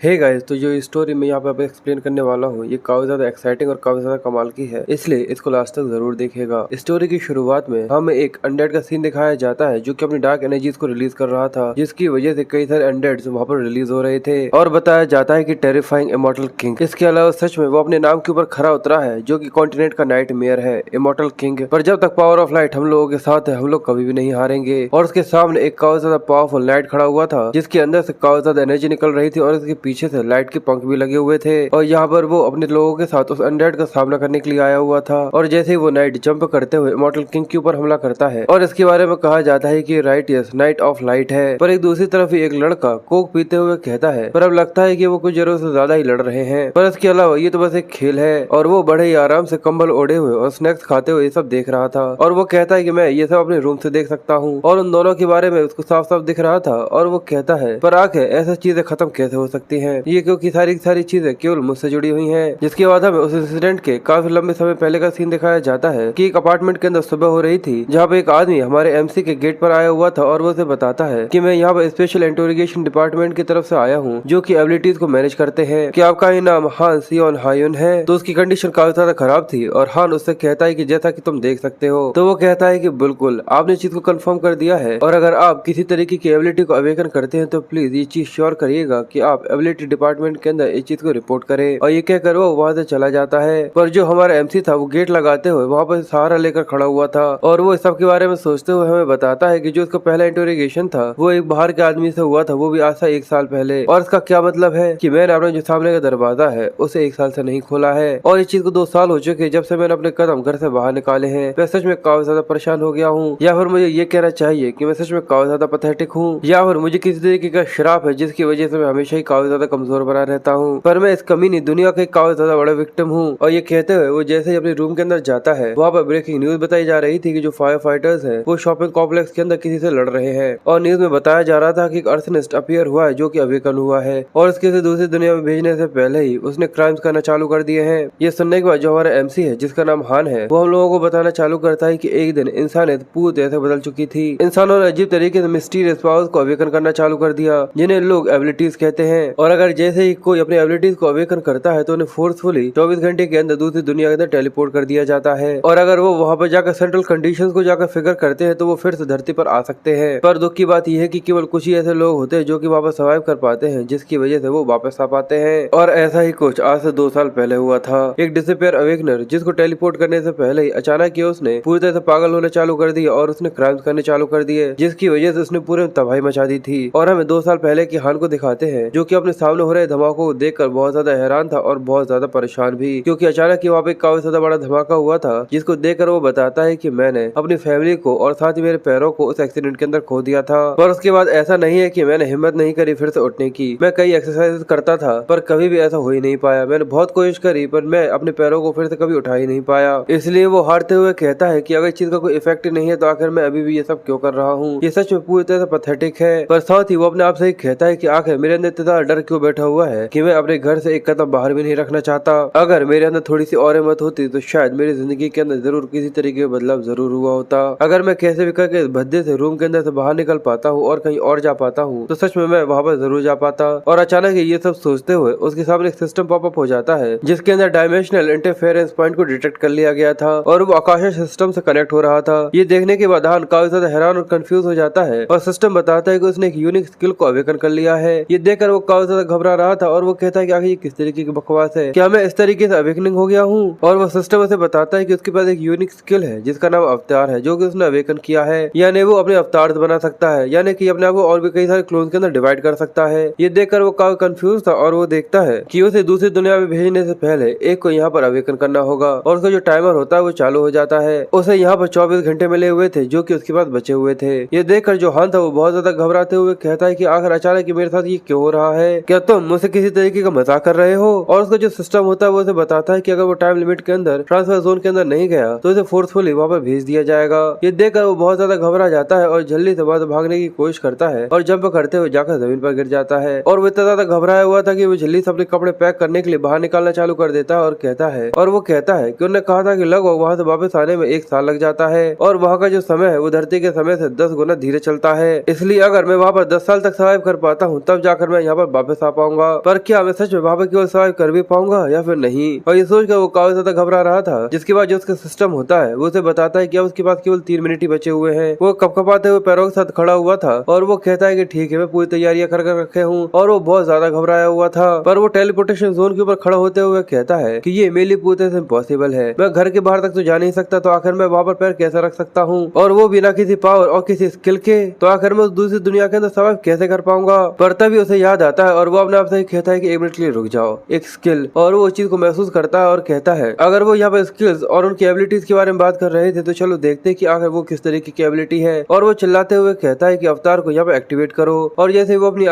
Hey guys, तो जो story मैं यहाँ पे आपको एक्सप्लेन करने वाला हूँ ये काफी ज्यादा एक्साइटिंग और काफी ज्यादा कमाल की है, इसलिए इसको लास्ट तक जरूर देखिएगा। स्टोरी की शुरुआत में हमें एक अनडेड का सीन दिखाया जाता है जो कि अपनी डार्क एनर्जीज को रिलीज कर रहा था, जिसकी वजह से कई सारे अनडेड्स वहाँ पर रिलीज हो रहे थे और बताया जाता है कि टेरिफाइंग इमॉर्टल किंग। इसके अलावा सच में वो अपने नाम के ऊपर खरा उतरा है जो कि कॉन्टिनेंट का नाइट मेयर है, इमॉर्टल किंग। पर जब तक पावर ऑफ लाइट हम लोगों के साथ है हम लोग कभी भी नहीं हारेंगे। और उसके सामने एक काफी ज्यादा पावरफुल नाइट खड़ा हुआ था जिसके अंदर से काफी ज्यादा एनर्जी निकल रही थी और इसके पीछे से लाइट के पंख भी लगे हुए थे। और यहाँ पर वो अपने लोगों के साथ उस अनडेड का सामना करने के लिए आया हुआ था। और जैसे ही वो नाइट जंप करते हुए इमॉर्टल किंग के ऊपर हमला करता है और इसके बारे में कहा जाता है कि right yes night of light है। पर एक दूसरी तरफ एक लड़का कोक पीते हुए कहता है पर अब लगता है कि वो कुछ जरूरत से ज्यादा ही लड़ रहे हैं। पर इसके अलावा ये तो बस एक खेल है। और वो बड़े ही आराम से कंबल ओढ़े हुए और स्नैक्स खाते हुए ये सब देख रहा था। और वो कहता है कि मैं ये सब अपने रूम से देख सकता हूँ। और उन दोनों के बारे में उसको साफ साफ दिख रहा था। और वो कहता है पर आखिर ऐसी चीजें खत्म कैसे हो सकती हैं, ये क्योंकि सारी सारी चीजें केवल मुझसे जुड़ी हुई हैं। जिसके बाद हमें उस इंसिडेंट के काफी लंबे समय पहले का सीन दिखाया जाता है कि एक अपार्टमेंट के अंदर सुबह हो रही थी जहाँ पे एक आदमी हमारे एमसी के गेट पर आया हुआ था और वो उसे बताता है कि मैं यहाँ पर स्पेशल इंटरोगेशन डिपार्टमेंट की तरफ से आया हूँ जो कि एबिलिटीज को मैनेज करते हैं। कि आपका ही नाम हान सियोन हायुन है। तो उसकी कंडीशन काफी ज्यादा खराब थी और हान उससे कहता है कि जैसा कि तुम देख सकते हो। तो वो कहता है कि बिल्कुल आपने चीज को कंफर्म कर दिया है और अगर आप किसी तरीके की एबिलिटी को अवेकन करते हैं तो प्लीज ये चीज श्योर करिएगा कि आप एबिलिटी डिपार्टमेंट के अंदर इस चीज को रिपोर्ट करें। और ये कहकर वो वहाँ से चला जाता है। पर जो हमारा एमसी था वो गेट लगाते हुए वहाँ पर सहारा लेकर खड़ा हुआ था और वो इस सब के बारे में सोचते हुए हमें बताता है कि जो उसका पहला इंटरोगेशन था वो एक बाहर के आदमी से हुआ था, वो भी आज से 1 साल पहले। और इसका क्या मतलब है कि मैंने अपने जो सामने का दरवाजा है उसे 1 साल से नहीं खोला है। और इस चीज को 2 साल हो चुके जब से मैंने अपने कदम घर से बाहर निकाले हैं। मैं सच में काफी ज्यादा परेशान हो गया हूँ, या फिर मुझे ये कहना चाहिए कि मैं सच में काफी ज्यादा पैथेटिक हूँ, या फिर मुझे किसी तरीके का श्राप है जिसकी वजह से मैं हमेशा ही काफी ज्यादा कमजोर बना रहता हूँ। पर मैं इस कमीनी दुनिया का काफी ज्यादा बड़ा विक्टिम हूँ। और ये कहते हुए वो जैसे ही अपने रूम के अंदर जाता है वहाँ पर ब्रेकिंग न्यूज बताई जा रही थी कि जो फायर फाइटर्स है वो शॉपिंग कॉम्प्लेक्स के अंदर किसी से लड़ रहे हैं। और न्यूज में बताया जा रहा था कि एक अर्थनिस्ट अपीयर हुआ है जो कि अवेकन हुआ है और उसके से दूसरी दुनिया में भेजने से पहले ही उसने क्राइम्स करना चालू कर दिए हैं। ये सुनने के बाद जो हमारा एमसी है जिसका नाम हान है वो हम लोगों को बताना चालू करता है कि एक दिन इंसानियत पूरी तरह से बदल चुकी थी। इंसानों ने अजीब तरीके से मिस्टीरियस पावर्स को अवेकन करना चालू कर दिया जिन्हें लोग एबिलिटीज कहते हैं। और अगर जैसे ही कोई अपनी एबिलिटीज को अवेकन करता है तो उन्हें फोर्सफुली 24 घंटे के अंदर दूसरी दुनिया के अंदर टेलीपोर्ट कर दिया जाता है। और अगर वो वहाँ पर जाकर सेंट्रल कंडीशंस को जाकर फिगर करते हैं तो वो फिर से धरती पर आ सकते हैं। पर दुख की बात यह है कि केवल कुछ ही ऐसे लोग होते हैं जो कि वहाँ पर सर्वाइव कर पाते हैं, जिसकी वजह से वो वापस आ पाते हैं। और ऐसा ही कुछ आज से 2 साल पहले हुआ था। एक डिसअपियर अवेकनर जिसको टेलीपोर्ट करने से पहले ही अचानक ही उसने पूरी तरह से पागल होने चालू कर दिया और उसने क्राइम्स करने चालू कर दिए, जिसकी वजह से उसने पूरे तबाही मचा दी थी। और हमें 2 साल पहले की हान को दिखाते हैं जो कि अपने सामने हो रहे धमाकों को देखकर बहुत ज्यादा हैरान था और बहुत ज्यादा परेशान भी, क्योंकि अचानक ही वहाँ पे काफी ज्यादा बड़ा धमाका हुआ था जिसको देखकर वो बताता है कि मैंने अपनी फैमिली को और साथ ही मेरे पैरों को उस एक्सीडेंट के अंदर खो दिया था। पर उसके बाद ऐसा नहीं है कि मैंने हिम्मत नहीं करी फिर से उठने की। मैं कई एक्सरसाइज करता था पर कभी भी ऐसा हो ही नहीं पाया। मैंने बहुत कोशिश करी पर मैं अपने पैरों को फिर से कभी उठा ही नहीं पाया। इसलिए वो हारते हुए कहता है कि अगर इस चीज का कोई इफेक्ट नहीं है तो आखिर मैं अभी भी ये सब क्यों कर रहा हूँ। ये सच में पूरी तरह से पैथेटिक है। पर साथ ही वो अपने आप से ही कहता है कि आखिर मेरे अंदर इतना डर क्यों बैठा हुआ है कि मैं अपने घर से एक कदम बाहर भी नहीं रखना चाहता। अगर मेरे अंदर थोड़ी सी और हिम्मत होती तो शायद मेरी जिंदगी के अंदर जरूर किसी तरीके का बदलाव जरूर हुआ होता। अगर मैं कैसे भी करके भद्दे से रूम के अंदर से बाहर निकल पाता हूँ और कहीं और जा पाता हूँ तो सच में मैं वहाँ पर जरूर जा पाता। और अचानक ये सब सोचते हुए उसके सामने एक सिस्टम पॉपअप हो जाता है जिसके अंदर डायमेंशनल इंटरफेरेंस पॉइंट को डिटेक्ट कर लिया गया था और वो आकाशीय सिस्टम से कनेक्ट हो रहा था। ये देखने के बाद हान काफी ज्यादा हैरान और कंफ्यूज हो जाता है और सिस्टम बताता है कि उसने एक यूनिक स्किल को अवेकन कर लिया है। ये देखकर वो काफी ज्यादा घबरा रहा था और वो कहता है कि आखिर ये किस तरीके की बकवास है, क्या मैं इस तरीके से अवेकनिंग हो गया हूँ। और वो सिस्टम उसे बताता है कि उसके पास एक यूनिक स्किल है जिसका नाम अवतार है जो कि उसने अवेकन किया है, यानी वो अपने अवतार बना सकता है, यानी कि अपने आप को और भी कई सारे क्लोन के अंदर डिवाइड कर सकता है। ये देखकर वो काफी कंफ्यूज था और वो देखता है कि उसे दूसरी दुनिया में भेजने से पहले एक को यहाँ पर अवेकन करना होगा और उसका जो टाइमर होता है वो चालू हो जाता है। उसे यहाँ पर 24 घंटे मिले हुए थे जो कि उसके पास बचे हुए थे। ये देखकर जो हान था वो बहुत ज्यादा घबराते हुए कहता है कि आखिर अचानक मेरे साथ ये क्यों हो रहा है, क्या तुम मुझसे किसी तरीके का मजाक कर रहे हो। और उसका जो सिस्टम होता है वो उसे बताता है कि अगर वो टाइम लिमिट के अंदर ट्रांसफर जोन के अंदर नहीं गया तो उसे फोर्सफुली वहाँ पर भेज दिया जाएगा। ये देखकर वो बहुत ज्यादा घबरा जाता है और जल्दी से वहाँ भागने की कोशिश करता है और जंप करते हुए जाकर जमीन पर गिर जाता है। और वो इतना ज्यादा घबराया हुआ था कि वो जल्दी से अपने कपड़े पैक करने के लिए बाहर निकालना चालू कर देता है और वो कहता है कि उन्होंने कहा था कि लगभग वहाँ से वापस आने में 1 साल लग जाता है और वहाँ का जो समय है वो धरती के समय से 10 गुना धीरे चलता है। इसलिए अगर मैं वहाँ पर 10 साल तक सर्वाइव कर पाता हूँ तब जाकर मैं यहाँ पर वापस आ पाऊंगा, पर क्या मैं सच में वहाँ पर केवल सर्वाइव कर भी पाऊंगा या फिर नहीं। और ये सोचकर वो काफी ज्यादा घबरा रहा था। जिसके बाद जो उसका सिस्टम होता है वो उसे बताता है कि अब उसके पास केवल 3 मिनट ही बचे हुए हैं। वो कपकपाते हुए पैरों के साथ खड़ा हुआ था और वो कहता है कि ठीक है, मैं पूरी तैयारियां कर रखे हूँ। और वो बहुत ज्यादा घबराया हुआ था, पर वो टेलीपोर्टेशन जोन के ऊपर खड़ा होते हुए कहता है कि ये मेरे लिए पूरी तरह से इम्पॉसिबल है। मैं घर के बाहर तक तो जा नहीं सकता, तो आखिर मैं वहाँ पर पैर कैसे रख सकता हूँ, और वो बिना किसी पावर और किसी स्किल के। तो आखिर मैं उस दूसरी दुनिया के अंदर सर्वाइव कैसे कर पाऊंगा। पर तभी उसे याद आता है और वो अपने आप से कहता है कि 1 मिनट के लिए रुक जाओ, एक स्किल। और वो उस चीज को महसूस करता है और कहता है अगर वो यहाँ पर स्किल्स और उनकी एबिलिटीज के बारे में बात कर रहे थे तो चलो देखते हैं कि आखिर वो किस तरीके की एबिलिटी है। और वो चिल्लाते हुए कहता है कि अवतार को यहाँ पे एक्टिवेट करो। और जैसे ही वो अपनी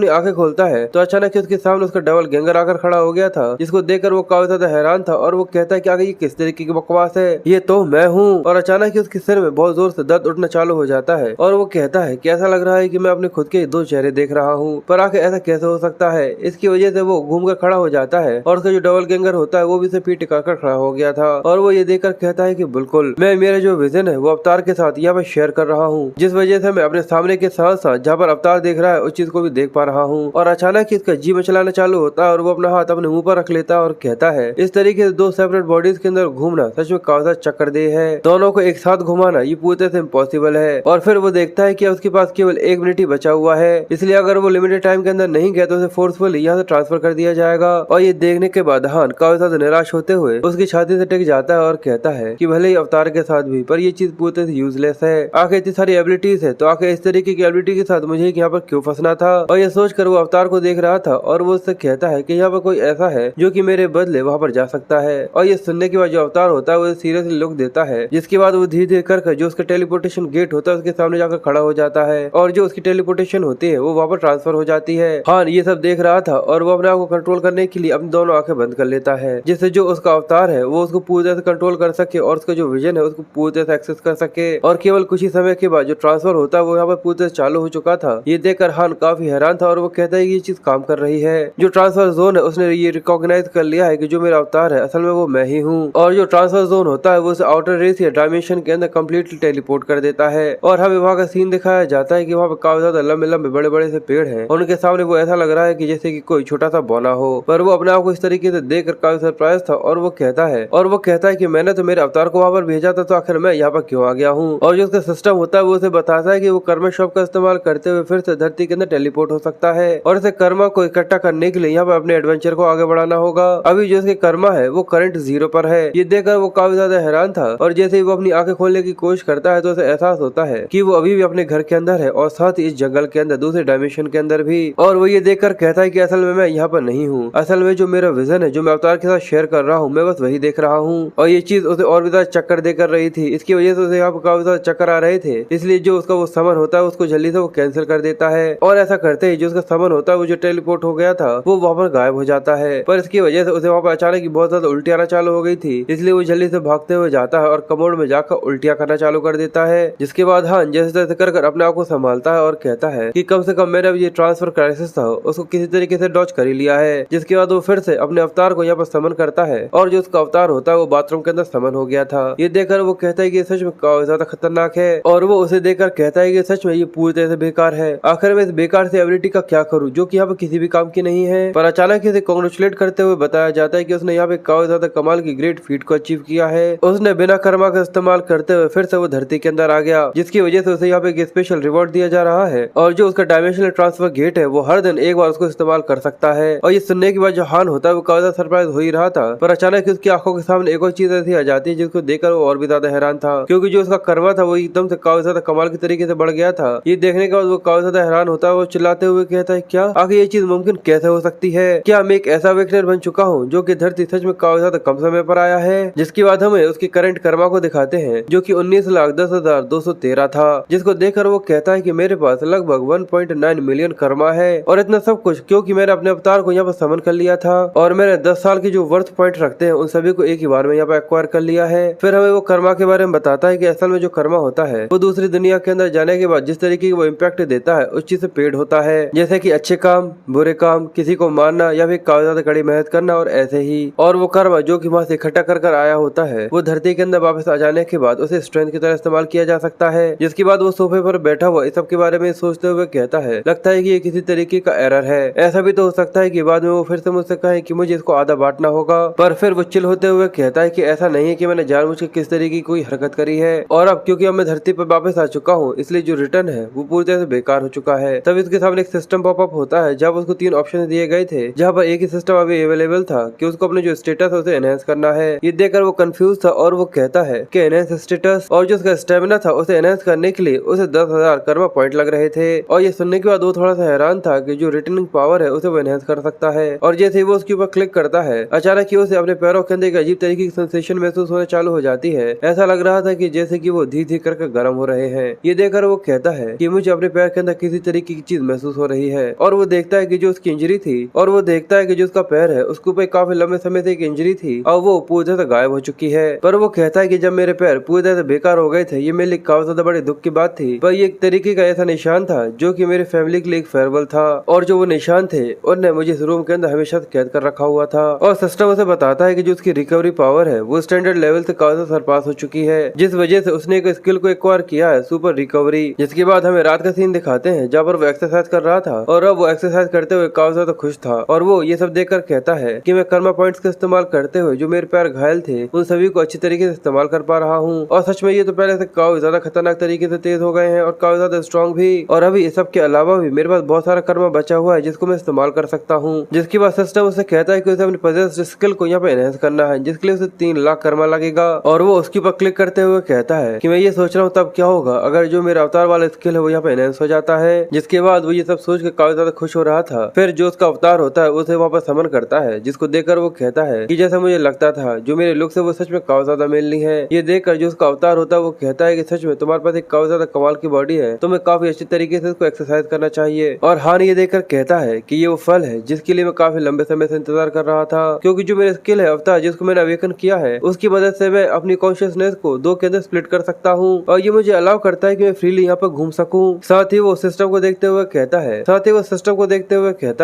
आंखें खोलता है तो अचानक उसके सामने उसका डबल गैंगर आकर खड़ा हो गया था, जिसको देखकर वो काफी ज्यादा हैरान था। और वो कहता है कि आगे ये किस तरीके की बकवास है, ये तो मैं हूँ। और अचानक ही उसके सिर में बहुत जोर से दर्द उठना चालू हो जाता है और वो कहता है कि ऐसा लग रहा है कि मैं अपने खुद के 2 चेहरे देख रहा हूँ, पर आखिर ऐसा कैसे हो सकता है। इसकी वजह से वो घूम कर खड़ा हो जाता है और उसका जो डबल गैंगर होता है वो भी उसे पीठ टिकाकर खड़ा हो गया था। और वो ये देखकर कहता है कि बिल्कुल मैं मेरा जो विजन है वो अवतार के साथ यहाँ पे शेयर कर रहा हूँ, जिस वजह से मैं अपने सामने के साथ साथ जहाँ पर अवतार देख रहा है उस चीज को भी देख पा रहा हूँ। और अचानक ही इसका जी मचलाना चालू होता है और वो अपना हाथ अपने मुंह पर रख लेता है और कहता है इस तरीके से 2 सेपरेट बॉडीज के अंदर घूमना सच में काफी चक्कर दे है, दोनों को एक साथ घुमाना ये पूरी तरह से इम्पॉसिबल है। और फिर वो देखता है कि उसके पास केवल 1 मिनट ही बचा हुआ है, इसलिए अगर वो लिमिटेड टाइम के अंदर नहीं गया तो उसे फोर्सफुली यहाँ से ट्रांसफर कर दिया जाएगा। और ये देखने के बाद हान काफी ज्यादा निराश होते हुए उसकी छाती से टिक जाता है और कहता है कि भले ही अवतार के साथ भी, पर ये चीज पूरी तरह से यूजलेस है। आखिर इतनी सारी एबिलिटीज है तो आखिर इस तरीके की एबिलिटी के साथ मुझे यहाँ पर क्यों फंसना था। और ये सोचकर वो अवतार को देख रहा था और वो उससे कहता है कि यहाँ पर कोई ऐसा है जो कि मेरे बदले वहाँ पर जा सकता है। और ये सुनने के बाद जो अवतार होता है वो सीरियसली लुक देता है, जिसके बाद वो धीरे धीरे कर जो उसका टेलीपोर्टेशन गेट होता है उसके सामने जाकर खड़ा हो जाता है और जो उसकी टेलीपोर्टेशन होती है वो वहाँ पर ट्रांसफर हो जाती है। हान ये सब देख रहा था और वो अपने आप को कंट्रोल करने के लिए अपनी दोनों आंखें बंद कर लेता है, जिससे जो उसका अवतार है वो उसको पूरी तरह से कंट्रोल कर सके और उसका जो विजन है उसको पूरी तरह से एक्सेस कर सके। और केवल कुछ ही समय के बाद जो ट्रांसफर होता है वो यहाँ पर पूरी तरह से चालू हो चुका था। ये देखकर हान काफी हैरान था और वो कहता है कि ये चीज काम कर रही है। जो ट्रांसफर जोन है उसने ये रिकॉग्नाइज कर लिया है कि जो मेरा अवतार है असल में वो मैं ही हूँ। और जो ट्रांसफर जोन होता है वो उसे आउटर रेस या डायमेंशन के अंदर कम्प्लीटली टेलीपोर्ट कर देता है। और हमें वहाँ का सीन दिखाया जाता है कि वहाँ पे काफी ज्यादा लंबे लंबे बड़े बड़े से पेड़ हैं और उनके सामने वो ऐसा लग रहा है कि जैसे कि कोई छोटा सा बौना हो। पर वो अपने आप को इस तरीके से देखकर काफी सरप्राइज था और वो कहता है कि मैंने तो मेरे अवतार को वहाँ पर भेजा था, तो आखिर मैं यहाँ पर क्यों आ गया हूँ। और जो उसका सिस्टम होता है वो उसे बताता है कि वो कर्मा शॉप का इस्तेमाल करते हुए फिर से धरती के अंदर टेलीपोर्ट हो सकता है और इसे कर्मा को इकट्ठा करने के लिए यहाँ पर अपने एडवेंचर को आगे बढ़ाना होगा। अभी जो उसके कर्मा है वो करंट 0 पर है। ये देखकर वो काफी ज्यादा हैरान था और जैसे ही वो अपनी आंखें खोलने की कोशिश करता है तो उसे एहसास होता है कि वो अभी भी अपने घर के अंदर है और साथ ही इस जंगल के अंदर दूसरे डायमेंशन के अंदर भी। और वो ये देखकर कहता है कि असल में मैं यहाँ पर नहीं हूँ, असल में जो मेरा विजन है जो मैं अवतार के साथ शेयर कर रहा हूँ मैं बस वही देख रहा हूँ। और ये चीज उसे और भी ज्यादा चक्कर देकर रही थी, इसकी वजह से उसे यहाँ पर काफी ज्यादा चक्कर आ रहे थे, इसलिए जो उसका वो समन होता है उसको जल्दी से वो कैंसिल कर देता है। और ऐसा करते ही जो उसका समन होता है वो जो टेलीपोर्ट हो गया था वो वहाँ पर गायब हो जाता है। पर इसकी वजह से उसे वहाँ पर अचानक ही बहुत ज्यादा उल्टी आना चालू हो गई थी, इसलिए वो जल्दी से भागते हुए जाता है और कमोड में जाकर उल्टियाँ करना चालू कर देता है। जिसके बाद हान जैसे तैसे कर अपने आप को संभालता है और कहता है कि कम से कम मेरा ये ट्रांसफर क्राइसिस था उसको किसी तरीके से डॉज कर ही लिया है। जिसके बाद वो फिर से अपने अवतार को यहाँ पर समन करता है और जो उसका अवतार होता है वो बाथरूम के अंदर समन हो गया था। ये देखकर वो कहता है कि सच में काफी ज्यादा खतरनाक है और वो उसे देखकर कहता है कि सच में ये पूरी तरह से बेकार है, आखिर मैं इस बेकार से एबिलिटी का क्या करूँ जो कि यहाँ पे किसी भी काम की नहीं है। पर अचानक इसे कांग्रेचुलेट करते हुए बताया जाता है कि उसने यहाँ पे काफी ज्यादा कमाल की ग्रेट फीट को अचीव किया है। उसने बिना कर्मा का इस्तेमाल करते हुए फिर से वो धरती के अंदर आ गया, जिसकी वजह से उसे यहाँ पे एक स्पेशल रिवॉर्ड दिया जा रहा है और जो उसका डायमेंशनल ट्रांसफर गेट है वो हर दिन एक बार उसको इस्तेमाल कर सकता है। और ये सुनने के बाद जो हान होता है वो काफी ज्यादा सरप्राइज हो ही रहा था, पर अचानक उसकी आंखों के सामने एक और चीज ऐसी आ जाती है जिसको देखकर वो और भी ज्यादा हैरान था, क्योंकि जो उसका कर्मा था वो एकदम से काफी ज्यादा कमाल के तरीके से बढ़ गया था। ये देखने के बाद वो काफी ज्यादा हैरान होता है, वो चिल्लाते हुए कहता है क्या आखिर ये चीज मुमकिन कैसे हो सकती है, क्या मैं एक ऐसा वेक्टर बन चुका हूँ जो कि धरती सच में काफी ज्यादा कम समय पर आया है। जिसके बाद हमें उसके करंट कर्मा को दिखाते हैं जो कि 19,10,213 था, जिसको देखकर वो कहता है कि मेरे पास लगभग 1.9 मिलियन कर्मा है और इतना सब कुछ क्योंकि मैंने अपने अवतार को यहाँ पर समन कर लिया था और मैंने 10 साल की जो वर्थ पॉइंट रखते हैं उन सभी को एक ही बार में यहाँ पर एक्वायर कर लिया है। फिर हमें वो कर्मा के बारे में बताता है कि असल में जो कर्मा होता है वो दूसरी दुनिया के अंदर जाने के बाद जिस तरीके की वो इम्पैक्ट देता है उस चीज से पेड होता है, जैसे कि अच्छे काम, बुरे काम, किसी को मारना या फिर काफी ज्यादा कड़ी मेहनत करना और ऐसे ही। और वो कर्मा जो कि वहाँ से इकट्ठा कर आया होता है वो धरती के अंदर वापस आ जाने के बाद उसे स्ट्रेंथ की तरह इस्तेमाल किया जा सकता है। जिसके बाद वो सोफे पर बैठा हुआ इस सब के बारे में सोचते हुए कहता है लगता है कि ये किसी तरीके का एरर है। ऐसा भी तो हो सकता है कि बाद में वो फिर से मुझसे कहे कि मुझे इसको आधा बांटना होगा, पर फिर वो चिल होते हुए कहता है कि ऐसा नहीं है कि मैंने जानबूझ के किस तरीके की कोई हरकत करी है, और अब क्योंकि अब मैं धरती पर वापस आ चुका हूँ इसलिए जो रिटर्न है वो पूरी तरह से बेकार हो चुका है। तब इसके सामने एक सिस्टम पॉपअप होता है जब उसको 3 ऑप्शन दिए गए थे, जहाँ पर एक ही सिस्टम अभी अवेलेबल था कि उसको अपने जो स्टेटस है उसे एनहेंस करना है। ये देखकर वो कंफ्यूज था और वो कहता है कि एनहेंस स्टेटस, और जो उसका स्टेमिना था उसे एनहेंस करने के लिए उसे 10,000 कर्मा पॉइंट लग रहे थे। और ये सुनने के बाद वो थोड़ा सा हैरान था कि जो रिटर्निंग पावर है उसे वो एनहेंस कर सकता है। और जैसे ही वो उसके ऊपर क्लिक करता है अचानक ही उसे अपने पैरों के अंदर एक अजीब तरीके की सेंसेशन महसूस होने चालू हो जाती है। ऐसा लग रहा था कि जैसे कि वो धीरे धीरे करके गर्म हो रहे हैं। ये देखकर वो कहता है कि मुझे अपने पैर के अंदर किसी तरीके की चीज महसूस हो रही है। और वो देखता है कि जो उसकी इंजरी थी, और वो देखता है कि जो उसका पैर है उसके ऊपर काफी लंबे समय से एक इंजरी थी और वो पूरी तरह से गायब हो चुकी है। पर वो कहता है कि जब मेरे पैर पूरी तरह से बेकार हो गए थे ये मेरे लिए काफी ज्यादा बड़े दुख की बात थी, पर ये एक तरीके का ऐसा निशान था जो कि मेरे फैमिली के लिए एक फेयरवेल था, और जो वो निशान थे उन्होंने मुझे इस रूम के अंदर हमेशा कैद कर रखा हुआ था। और सिस्टम उसे बताता है कि जो उसकी रिकवरी पावर है वो स्टैंडर्ड लेवल से काफी सरपास हो चुकी है, जिस वजह से उसने एक स्किल को एक्वायर किया है, सुपर रिकवरी। जिसके बाद हमें रात का सीन दिखाते हैं जहाँ पर वो एक्सरसाइज कर रहा था, और अब वो एक्सरसाइज करते हुए काफी ज्यादा खुश था। और वो ये सब देखकर कहता है कि मैं कर्मा पॉइंट्स का इस्तेमाल करते हुए जो मेरे पैर घायल थे उन सभी को अच्छी तरीके से इस्तेमाल कर पा रहा हूँ। और सच में ये तो पहले से काफी ज्यादा खतरनाक तरीके से तेज हो गए हैं और काफी ज्यादा स्ट्रॉन्ग भी। और अभी इस सब के अलावा भी मेरे पास बहुत सारा कर्मा बचा हुआ है जिसको मैं इस्तेमाल कर सकता हूँ। जिसके बाद सिस्टम उसे कहता है कि उसे अपनी पजेस्ड स्किल को यहाँ पे एनहेंस करना है, जिसके लिए उसे 3 लाख कर्मा लगेगा। और वो उसके ऊपर क्लिक करते हुए कहता है कि मैं ये सोच रहा हूँ तब क्या होगा अगर जो मेरा अवतार वाला स्किल है वो यहाँ पे एनहेंस हो जाता है। जिसके बाद वो ये सब सोच के काफी ज्यादा खुश हो रहा था। फिर जो उसका अवतार होता है उसे वहाँ पर समन करता है, जिसको देखकर वो कहता है कि जैसा मुझे लगता था जो मेरे लुक से वो सच में काफी ज्यादा मेलनी है। ये देखकर जो उसका अवतार होता है वो कहता है कि सच में तुम्हारे पास एक काफी ज्यादा कमाल की बॉडी है, तुम्हें काफी अच्छी तरीके से इसको एक्सरसाइज करना चाहिए। और हान ये देखकर कहता है कि ये वो फल है जिसके लिए मैं काफी लंबे समय से इंतजार कर रहा था, क्योंकि जो मेरे स्किल है अवतार जिसको मैंने अवेकन किया है उसकी मदद से मैं अपनी कॉन्शियसनेस को 2 के अंदर स्प्लिट कर सकता हूँ, और ये मुझे अलाउ करता है कि मैं फ्रीली यहाँ पर घूम सकूं। साथ ही वो सिस्टम को देखते हुए कहता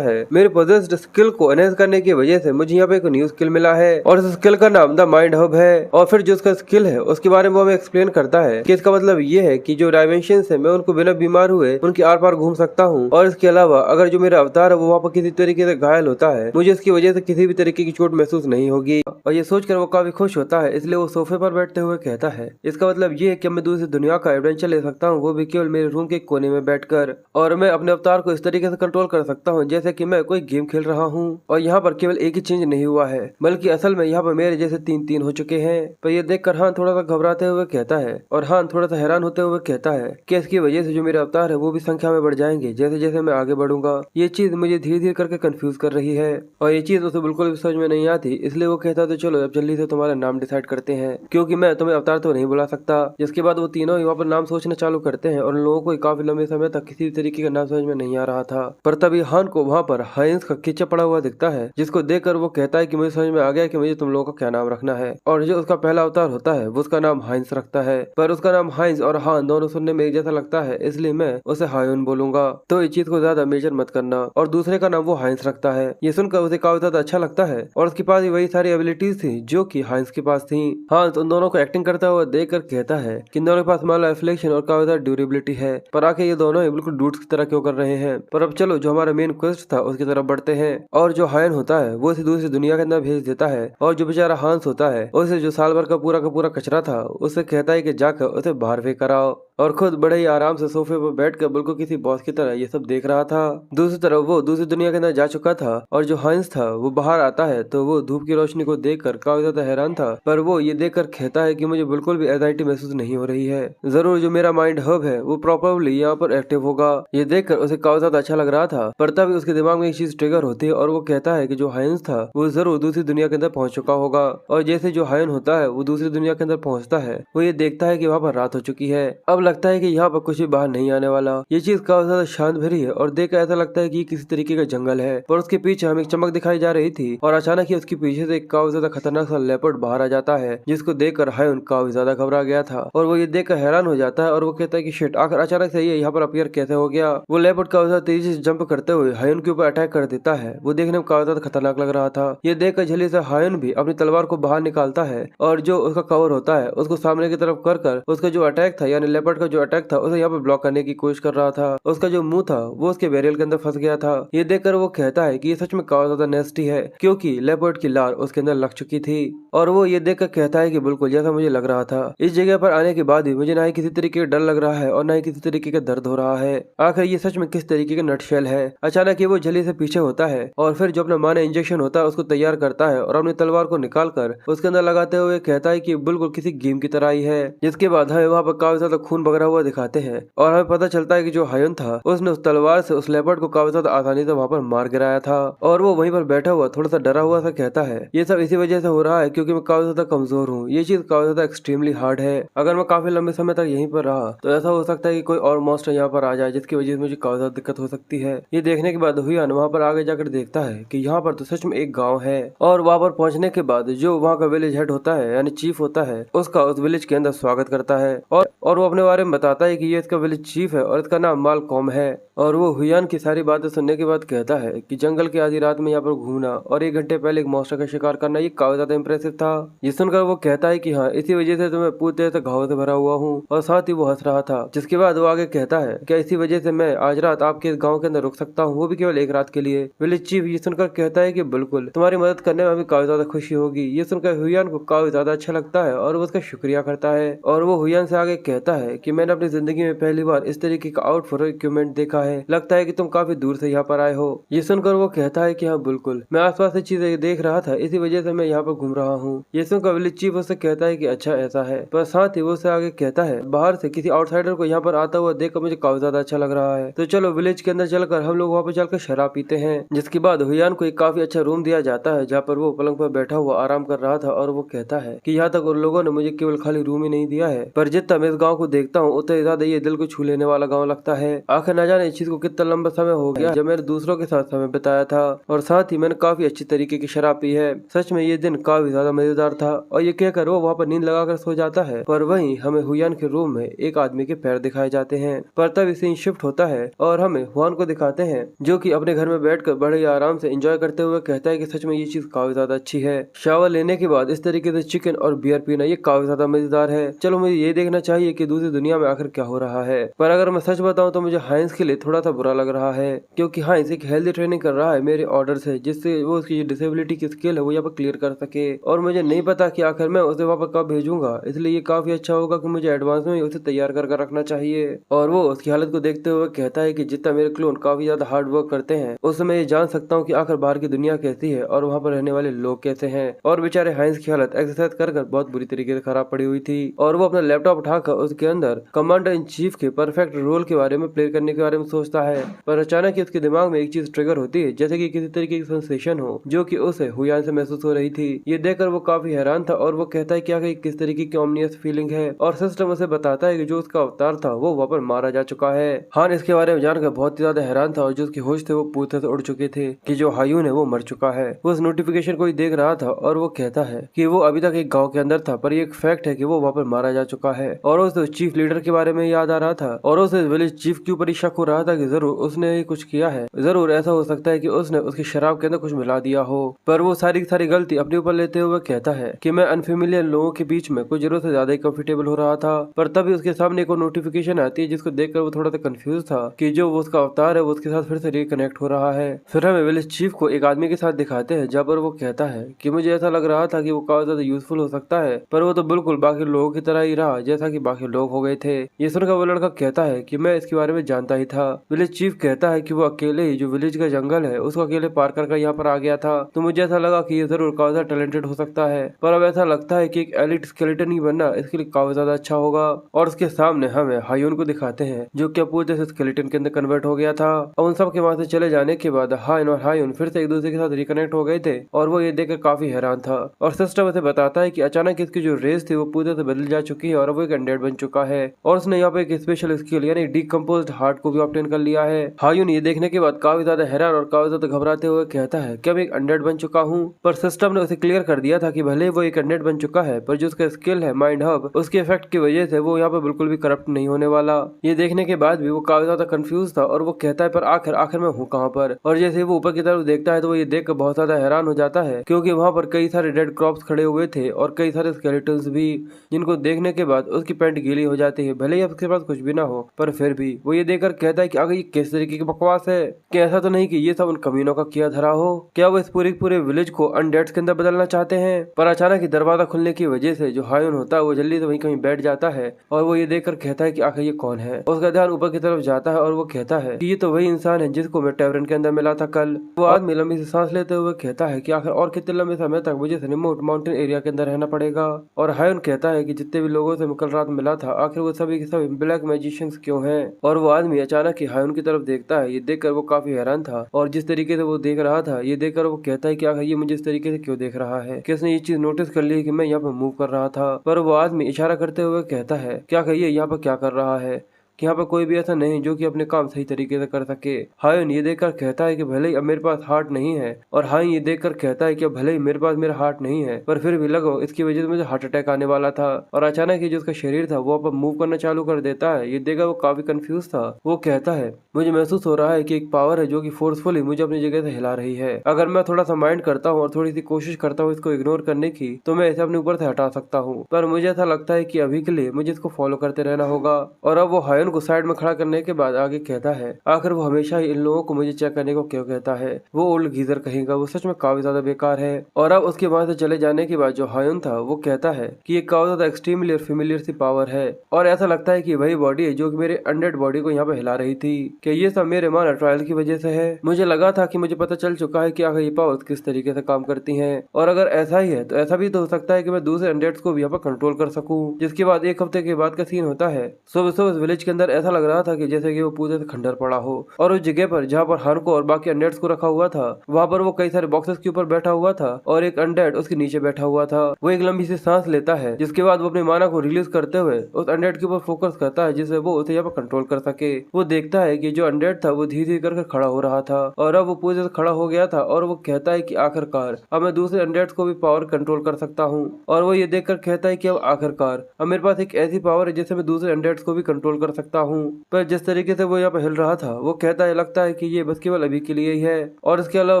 है मेरे पोजेस्ड स्किल को एनहेंस करने की वजह से मुझे यहाँ पे एक न्यू स्किल मिला है, और इस स्किल का नाम द माइंड हब है। और फिर जो उसका स्किल है उसके बारे में वो हमें एक्सप्लेन करता है कि इसका मतलब ये है कि जो डायमेंशंस है मैं उनको बिना बीमार हुए उनके आर पार घूम सकता हूँ। और इसके अलावा अगर जो मेरा अवतार है वो वहाँ पर किसी तरीके से घायल होता है मुझे इसकी वजह से किसी भी तरीके की चोट महसूस नहीं होगी। और ये सोचकर वो काफी खुश होता है, इसलिए वो सोफे पर बैठते हुए कहता है इसका मतलब ये है कि मैं दूसरी दुनिया का एडवेंचर ले सकता हूँ, वो भी केवल मेरे रूम के कोने में बैठकर। और मैं अपने अवतार को इस तरीके से कंट्रोल कर सकता हूँ जैसे कि मैं कोई गेम खेल रहा हूँ। और यहाँ पर केवल एक ही चेंज नहीं हुआ है बल्कि असल में यहाँ पर मेरे जैसे 3-3 हो चुके हैं। पर ये देखकर हान थोड़ा सा घबराते हुए कहता है, और हान थोड़ा सा हैरान होते हुए कहता है कि इसकी वजह से जो मेरे अवतार है वो भी संख्या में बढ़ जाएंगे जैसे जैसे मैं आगे बढ़ूंगा। ये चीज मुझे धीरे धीरे करके कंफ्यूज कर रही है, और ये चीज उसे बिल्कुल भी समझ में नहीं आती। इसलिए वो कहता तो चलो अब जल्दी से तुम्हारा नाम डिसाइड करते हैं, क्योंकि मैं तुम्हें अवतार तो नहीं बुला सकता। जिसके बाद वो तीनों वहाँ पर नाम सोचना चालू करते हैं, और उन लोगों को काफी लंबे समय तक किसी भी तरीके का नाम समझ में नहीं आ रहा था। पर तभी हान को वहाँ पर हाइंस का खींचा पड़ा हुआ दिखता है, जिसको देखकर वो कहता है कि मुझे समझ में आ गया कि मुझे तुम लोगों का क्या नाम रखना है। और जो उसका पहला अवतार होता है वो उसका नाम हाइंस रखता है, पर उसका नाम हाइंस और हान दोनों सुनने में एक जैसा लगता है, इसलिए मैं उसे हायून बोलूंगा, तो इस चीज को ज्यादा मेजर मत करना। और दूसरे का नाम वो हाइंस रखता है। ये सुनकर उसे काफी ज्यादा अच्छा लगता है, और उसके पास भी वही सारी एबिलिटीज थी जो कि हाइंस के पास थी। हांस उन दोनों को एक्टिंग करता हुआ देखकर कहता है कि इन दोनों के पास माला एफ्लेक्शन और काफी ज्यादा ड्यूरेबिलिटी है, पर आखिर ये दोनों ही बिल्कुल डूड्स की तरह क्यों कर रहे हैं। पर अब चलो जो हमारा मेन क्वेस्ट था उसकी तरफ बढ़ते हैं। और जो हायन होता है वो इसे दूसरी दुनिया के अंदर भेज देता है, और जो बेचारा हांस होता है उसे जो साल भर का पूरा कचरा था उसे कहता है कि जाकर उसे बाहर फेंक कर आओ, और खुद बड़े ही आराम से सोफे पर बैठकर बिल्कुल किसी बॉस की तरह ये सब देख रहा था। दूसरी तरफ वो दूसरी दुनिया के अंदर जा चुका था, और जो हाइंस था वो बाहर आता है तो वो धूप की रोशनी को देखकर काफी ज्यादा हैरान था। पर वो ये देखकर कहता है कि मुझे बिल्कुल भी एंजाइटी महसूस नहीं हो रही है, जरूर जो मेरा माइंड हब है वो प्रॉपरली यहाँ पर एक्टिव होगा। ये देखकर उसे काफी ज्यादा अच्छा लग रहा था, पर तभी उसके दिमाग में एक चीज ट्रिगर होती है, और वो कहता है कि जो हाइंस था वो जरूर दूसरी दुनिया के अंदर पहुंच चुका होगा। और जैसे जो हायन होता है वो दूसरी दुनिया के अंदर पहुंचता है, वो ये देखता है कि वहाँ पर रात हो चुकी है। अब लगता है कि यहाँ पर कुछ भी बाहर नहीं आने वाला। ये चीज काफी ज्यादा शांत भरी है, और देखकर ऐसा लगता है कि किसी तरीके का जंगल है। पर उसके पीछे हमें एक चमक दिखाई जा रही थी, और अचानक ही उसके पीछे से एक काफी ज्यादा खतरनाक सा लेपर्ड बाहर आ जाता है, जिसको देखकर हायन काफी ज्यादा घबरा गया था, और वो ये देखकर हैरान हो जाता है, और वो कहता है कि शिट, आखिर अचानक से ये यहाँ पर अपीयर कैसे हो गया। वो लेपर्ड काफी ज्यादा तेजी से जंप करते हुए हायन के ऊपर अटैक कर देता है। वो देखने में काफी ज्यादा खतरनाक लग रहा था। ये देखकर जल्दी से हायन भी अपनी तलवार को बाहर निकालता है, और जो उसका कवर होता है उसको सामने की तरफ कर उसका जो अटैक था यानी लेपर्ड लेपर्ड का जो अटैक था उसे यहाँ पर ब्लॉक करने की कोशिश कर रहा था। उसका जो मुंह था वो उसके बैरियल के अंदर फंस गया था। ये देखकर वो कहता है कि ये सच में काफी ज्यादा नेस्टी है, क्योंकि लेपर्ड की लार उसके अंदर लग चुकी थी। और वो ये देखकर कहता है कि बिल्कुल जैसा मुझे लग रहा था। इस जगह पर आने के बाद भी मुझे ना ही किसी तरीके का डर लग रहा है और ना ही किसी तरीके का दर्द हो रहा है। आखिर ये सच में किस तरीके का नटशेल है। अचानक ही वो जल्दी से पीछे होता है और फिर जो अपने माँ ने इंजेक्शन होता है उसको तैयार करता है और अपनी तलवार को निकाल कर उसके अंदर लगाते हुए कहता है कि बिल्कुल किसी गेम की तरह ही है। जिसके बाद हमें वहाँ पर काफी ज्यादा खून बगरा हुआ दिखाते हैं और हमें पता चलता है कि जो हायुन था उसने उस तलवार से उस लेपर्ड को काफी ज्यादा आसानी से वहाँ पर मार गिराया था। और वो वहीं पर बैठा हुआ थोड़ा सा डरा हुआ सा कहता है ये सब इसी वजह से हो रहा है क्योंकि मैं काफी ज्यादा कमजोर हूँ। ये चीज काफी ज्यादा एक्सट्रीमली हार्ड है। अगर मैं काफी लंबे समय तक यहीं पर रहा तो ऐसा हो सकता है कि कोई और मॉन्स्टर यहाँ पर आ जाए जिसकी वजह से मुझे काफी ज्यादा दिक्कत हो सकती है। ये देखने के बाद हुयान वहाँ पर आगे जाकर देखता है कि यहाँ पर तो सच में एक गाँव है। और वहाँ पर पहुँचने के बाद जो वहाँ का विलेज हेड होता है यानी चीफ होता है उसका उस विलेज के अंदर स्वागत करता है और वो अपने बारे में बताता है कि ये इसका विलेज चीफ है और इसका नाम मालकॉम है। और वो हुयान की सारी बातें सुनने के बाद कहता है कि जंगल की आधी रात में यहाँ पर घूमना और 1 घंटे पहले एक मॉन्स्टर का शिकार करना ये काफी ज्यादा इंप्रेसिव था। ये सुनकर वो कहता है कि हाँ इसी वजह से तो मैं पूरी तरह से घावों से भरा हुआ हूँ। और साथ ही वो हंस रहा था। जिसके बाद वो आगे कहता है क्या इसी वजह से मैं आज रात आपके इस गाँव के अंदर रुक सकता हूँ, वो भी केवल 1 रात के लिए। विलेज चीफ ये सुनकर कहता है कि बिल्कुल तुम्हारी मदद करने में हमें काफी ज्यादा खुशी होगी। ये सुनकर हुयान को काफी ज्यादा अच्छा लगता है और वो उसका शुक्रिया करता है। और वो हुयान से आगे कहता है कि मैंने अपनी जिंदगी में पहली बार इस तरीके का आउटफिट इक्विपमेंट देखा है। लगता है कि तुम काफी दूर से यहाँ पर आए हो। ये सुनकर वो कहता है कि हाँ बिल्कुल मैं आसपास से चीजें देख रहा था, इसी वजह से मैं यहाँ पर घूम रहा हूँ। ये सुनकर विलेज चीफ उससे कहता है कि अच्छा ऐसा है। पर साथ ही वो उससे आगे कहता है बाहर से किसी आउटसाइडर को यहाँ पर आता हुआ देखकर मुझे काफी ज्यादा अच्छा लग रहा है, तो चलो विलेज के अंदर चलकर हम लोग वहाँ पर चलकर शराब पीते हैं। जिसके बाद हुयान को एक काफी अच्छा रूम दिया जाता है जहाँ पर वो पलंग पर बैठा हुआ आराम कर रहा था। और वो कहता है कि यहाँ तक उन लोगों ने मुझे केवल खाली रूम ही नहीं दिया है, पर जितना मैं इस गाँव को देखता हूँ उतना ज्यादा ये दिल को छू लेने वाला गाँव लगता है। आखिर न जाने इस चीज को कितना लंबा समय हो गया जब मैंने दूसरों के साथ समय बिताया था और साथ ही मैंने काफी अच्छी तरीके की शराब पी है। सच में ये दिन काफी ज्यादा मजेदार था। और ये कहकर वो वहाँ पर नींद लगाकर सो जाता है। पर वहीं हमें हुयान के रूम में एक आदमी के पैर दिखाए जाते हैं। पर तब सीन शिफ्ट होता है और हमें हुआन को दिखाते हैं जो कि अपने घर में बैठकर बड़े आराम से एंजॉय करते हुए कहता है कि सच में ये चीज काफी ज्यादा अच्छी है। शावर लेने के बाद इस तरीके से चिकन और बियर पीना ये काफी ज्यादा मजेदार है। चलो मुझे ये देखना चाहिए कि दूसरी दुनिया में आखिर क्या हो रहा है। पर अगर मैं सच बताऊं तो मुझे हाइंस के लिए थोड़ा सा बुरा लग रहा है, क्योंकि हाइंस एक हेल्दी ट्रेनिंग कर रहा है मेरे ऑर्डर से, जिससे वो उसकी डिसेबिलिटी की स्किल है वो यहाँ पर क्लियर कर सके। और मुझे नहीं पता कि आखिर मैं उसे वहाँ पर कब भेजूंगा, इसलिए ये काफी अच्छा होगा कि मुझे एडवांस में उसे तैयार कर रखना चाहिए। और वो उसकी हालत को देखते हुए कहता है कि जितना मेरे क्लोन काफी ज्यादा हार्ड वर्क करते हैं उससे मैं ये जान सकता हूँ कि आखिर बाहर की दुनिया कैसी है और वहाँ पर रहने वाले लोग कैसे हैं। और बेचारे हाइंस की हालत एक्सरसाइज कर बहुत बुरी तरीके से खराब पड़ी हुई थी। और वो अपना लैपटॉप उठाकर उसके अंदर कमांडर इन चीफ के परफेक्ट रोल के बारे में प्ले करने के बारे में सोचता है। पर अचानक ही उसके दिमाग में एक चीज ट्रिगर होती है, जैसे कि किसी तरीके की सेंसेशन हो जो कि उसे हुयान से महसूस हो रही थी। ये देखकर वो काफी हैरान था और वो कहता है क्या किस तरीके की ऑमनियस फीलिंग है। और सिस्टम उसे बताता है कि जो उसका अवतार था वो वहाँ पर मारा जा चुका है। हान इसके बारे में जानकर बहुत ही ज्यादा हैरान था और जो उसके होश थे वो पूरी तरह से उड़ चुके थे कि जो हायून है वो मर चुका है। वो उस नोटिफिकेशन को ही देख रहा था और वो कहता है कि वो अभी तक एक गाँव के अंदर था, पर ये एक फैक्ट है कि वो वहाँ पर मारा जा चुका है। और उस चीफ लीडर के बारे में याद आ रहा था और उस विलेज चीफ के ऊपर शक हो रहा था कि जरूर उसने ही कुछ किया है। जरूर ऐसा हो सकता है कि उसने उसकी शराब के अंदर कुछ मिला दिया हो। पर वो सारी की सारी गलती अपने ऊपर लेते हुए कहता है कि मैं अनफेमिलियर लोगों के बीच में कुछ जरूरत से ज्यादा ही कंफर्टेबल हो रहा था। पर तभी उसके सामने एक नोटिफिकेशन आती है जिसको देखकर वो थोड़ा सा कंफ्यूज था कि जो वो उसका अवतार है वो उसके साथ फिर से रिकनेक्ट हो रहा है। फिर हमें विलेज चीफ को एक आदमी के साथ दिखाते हैं जहाँ पर वो कहता है कि मुझे ऐसा लग रहा था कि वो काफी ज्यादा यूजफुल हो सकता है, पर वो तो बिल्कुल बाकी लोगों की तरह ही रहा जैसा कि बाकी लोग हो गए थे। ये सुनकर वो लड़का कहता है कि मैं इसके बारे में जानता ही था। विलेज चीफ कहता है कि वो अकेले ही जो विलेज का जंगल है उसको अकेले पार कर यहाँ पर आ गया था, तो मुझे ऐसा लगा कि ये जरूर काफी ज्यादा टैलेंटेड हो सकता है। पर अब ऐसा लगता है कि एक एलिट स्केलेटन ही बनना इसके लिए काफी ज्यादा अच्छा होगा। और उसके सामने हमें हायून को दिखाते हैं जो कि पूरे तरह से स्केलेटन के अंदर कन्वर्ट हो गया था। और उन सब के वहां से चले जाने के बाद हाइन और हायून फिर से एक दूसरे के साथ रिकनेक्ट हो गए थे और वो ये देखकर काफी हैरान था। और सिस्टम उसे बताता है कि अचानक इसकी जो रेस थी वो पूरी तरह से बदल जा चुकी है और वो एक अनडेड बन चुका है। और उसने यहाँ पे एक स्पेशल स्किल यानी डिकम्पोज्ड हार्ट को भी ऑब्टेन कर लिया है। हायून ये देखने के बाद काफी ज्यादा हैरान और काफी ज्यादा घबराते हुए कहता है कि मैं एक अनडेड बन चुका हूँ। पर सिस्टम ने उसे क्लियर कर दिया था कि भले वो एक अनडेड बन चुका है पर जो उसका स्किल है माइंड हब उसके इफेक्ट की वजह से वो यहाँ पे बिल्कुल भी करप्ट नहीं होने वाला। ये देखने के बाद भी वो काफी ज्यादा कंफ्यूज था और वो कहता है पर आखिर मैं हूँ कहाँ पर। और जैसे वो ऊपर की तरफ देखता है तो वो ये देख कर बहुत ज्यादा हैरान हो जाता है क्योंकि वहाँ पर कई सारे डेड क्रॉप्स खड़े हुए थे और कई सारे स्केलेटन्स भी, जिनको देखने के बाद उसकी पैंट गीली हो जाती है, भले ही उसके पास कुछ भी ना हो, पर फिर भी वो ये देखकर कहता है कि आगे ये किस तरीके की बकवास है, कि ऐसा तो नहीं कि ये सब उन कमीनों का किया धरा हो, क्या वो इस पूरे विलेज को अनडेड्स के अंदर बदलना चाहते हैं। पर अचानक ही दरवाजा खुलने की वजह से जो हायुन होता है वो जल्दी से वहीं कहीं बैठ जाता है और वो ये देखकर कहता है कि आखिर ये कौन है। उसका ध्यान ऊपर की तरफ जाता है और वो कहता है कि ये तो वही इंसान है जिसको मैं टैवरन के अंदर मिला था कल। वो आदमी लंबी सी सांस लेते हुए कहता है कि आखिर और कितने लंबे समय तक मुझे रिमोट माउंटेन एरिया के अंदर रहना पड़ेगा। और हायुन कहता है कि जितने भी लोगों से कल रात मिला था आखिर वो सभी के सभी ब्लैक मैजिशियंस क्यों हैं। और वो आदमी अचानक ही हायुन की तरफ देखता है। ये देखकर वो काफी हैरान था और जिस तरीके से वो देख रहा था ये देखकर वो कहता है कि आखिर ये मुझे इस तरीके से क्यों देख रहा है, कि उसने ये चीज नोटिस कर ली कि मैं यहाँ पर मूव कर रहा था। पर वो आदमी इशारा करते हुए कहता है क्या कहिए यहाँ पर क्या कर रहा है, कि यहाँ पर कोई भी ऐसा नहीं जो कि अपने काम सही तरीके से कर सके। हायुन ये देखकर कहता है कि भले ही अब मेरे पास हार्ट नहीं है, और हायुन ये देखकर कहता है कि अब भले ही मेरे पास मेरा हार्ट नहीं है, पर फिर भी लगो इसकी वजह से मुझे हार्ट अटैक आने वाला था। और अचानक ही जो उसका शरीर था वो अब मूव करना चालू कर देता है। ये देखकर वो काफी कंफ्यूज था। वो कहता है मुझे महसूस हो रहा है कि एक पावर है जो कि फोर्सफुली मुझे अपनी जगह से हिला रही है। अगर मैं थोड़ा सा माइंड करता हूँ और थोड़ी सी कोशिश करता हूँ इसको इग्नोर करने की, तो मैं इसे अपने ऊपर से हटा सकता हूँ, पर मुझे ऐसा लगता है कि अभी के लिए मुझे इसको फॉलो करते रहना होगा। और अब वो हायुन को साइड में खड़ा करने के बाद आगे कहता है आखिर वो हमेशा ही इन लोगों को मुझे चेक करने को क्यों कहता है, वो ओल्ड गीजर कहेगा, वो सच में काफी ज्यादा बेकार है। और अब उसके वहां से चले जाने के बाद जो हायुन था वो कहता है कि ये काफी ज्यादा एक्सट्रीमली और फेमिलियर सी पावर है, और ऐसा लगता है कि वही बॉडी है जो कि मेरे अनडेड बॉडी को यहाँ पे हिला रही थी, कि ये सब मेरे माना ट्रायल की वजह से है। मुझे लगा था कि मुझे पता चल चुका है कि आखिर ये पावर किस तरीके से काम करती है, और अगर ऐसा ही है तो ऐसा भी तो हो सकता है कि मैं दूसरे अनडेड्स को भी यहाँ पर कंट्रोल कर सकूं। जिसके बाद एक हफ्ते के बाद का सीन होता है। सुबह सुबह इस विलेज के अंदर ऐसा लग रहा था कि जैसे कि वो पूरे से खंडर पड़ा हो, और उस जगह पर जहाँ पर हान को और बाकी अनडेड्स को रखा हुआ था वहाँ पर वो कई सारे बॉक्सेस के ऊपर बैठा हुआ था, और एक अनडेड उसके नीचे बैठा हुआ था। वो एक लंबी सी सांस लेता है, जिसके बाद वो अपनी माना को रिलीज करते हुए उस अनडेड के ऊपर फोकस करता है, जिससे वो उसे यहाँ पर कंट्रोल कर सके। वो देखता है कि जो अनडेड था वो धीरे धीरे करके खड़ा हो रहा था, और अब वो पूरे से खड़ा हो गया था, और वो कहता है कि आखिरकार अब मैं दूसरे अनडेड्स को भी पावर कंट्रोल कर सकता हूँ। और वो ये देखकर कहता है कि अब आखिरकार अब मेरे पास एक ऐसी पावर है जिससे मैं दूसरे अनडेड्स को भी कंट्रोल कर सकता हूँ। पर जिस तरीके से वो यहाँ पे हिल रहा था वो कहता है लगता है कि ये बस केवल अभी के लिए ही है, और इसके अलावा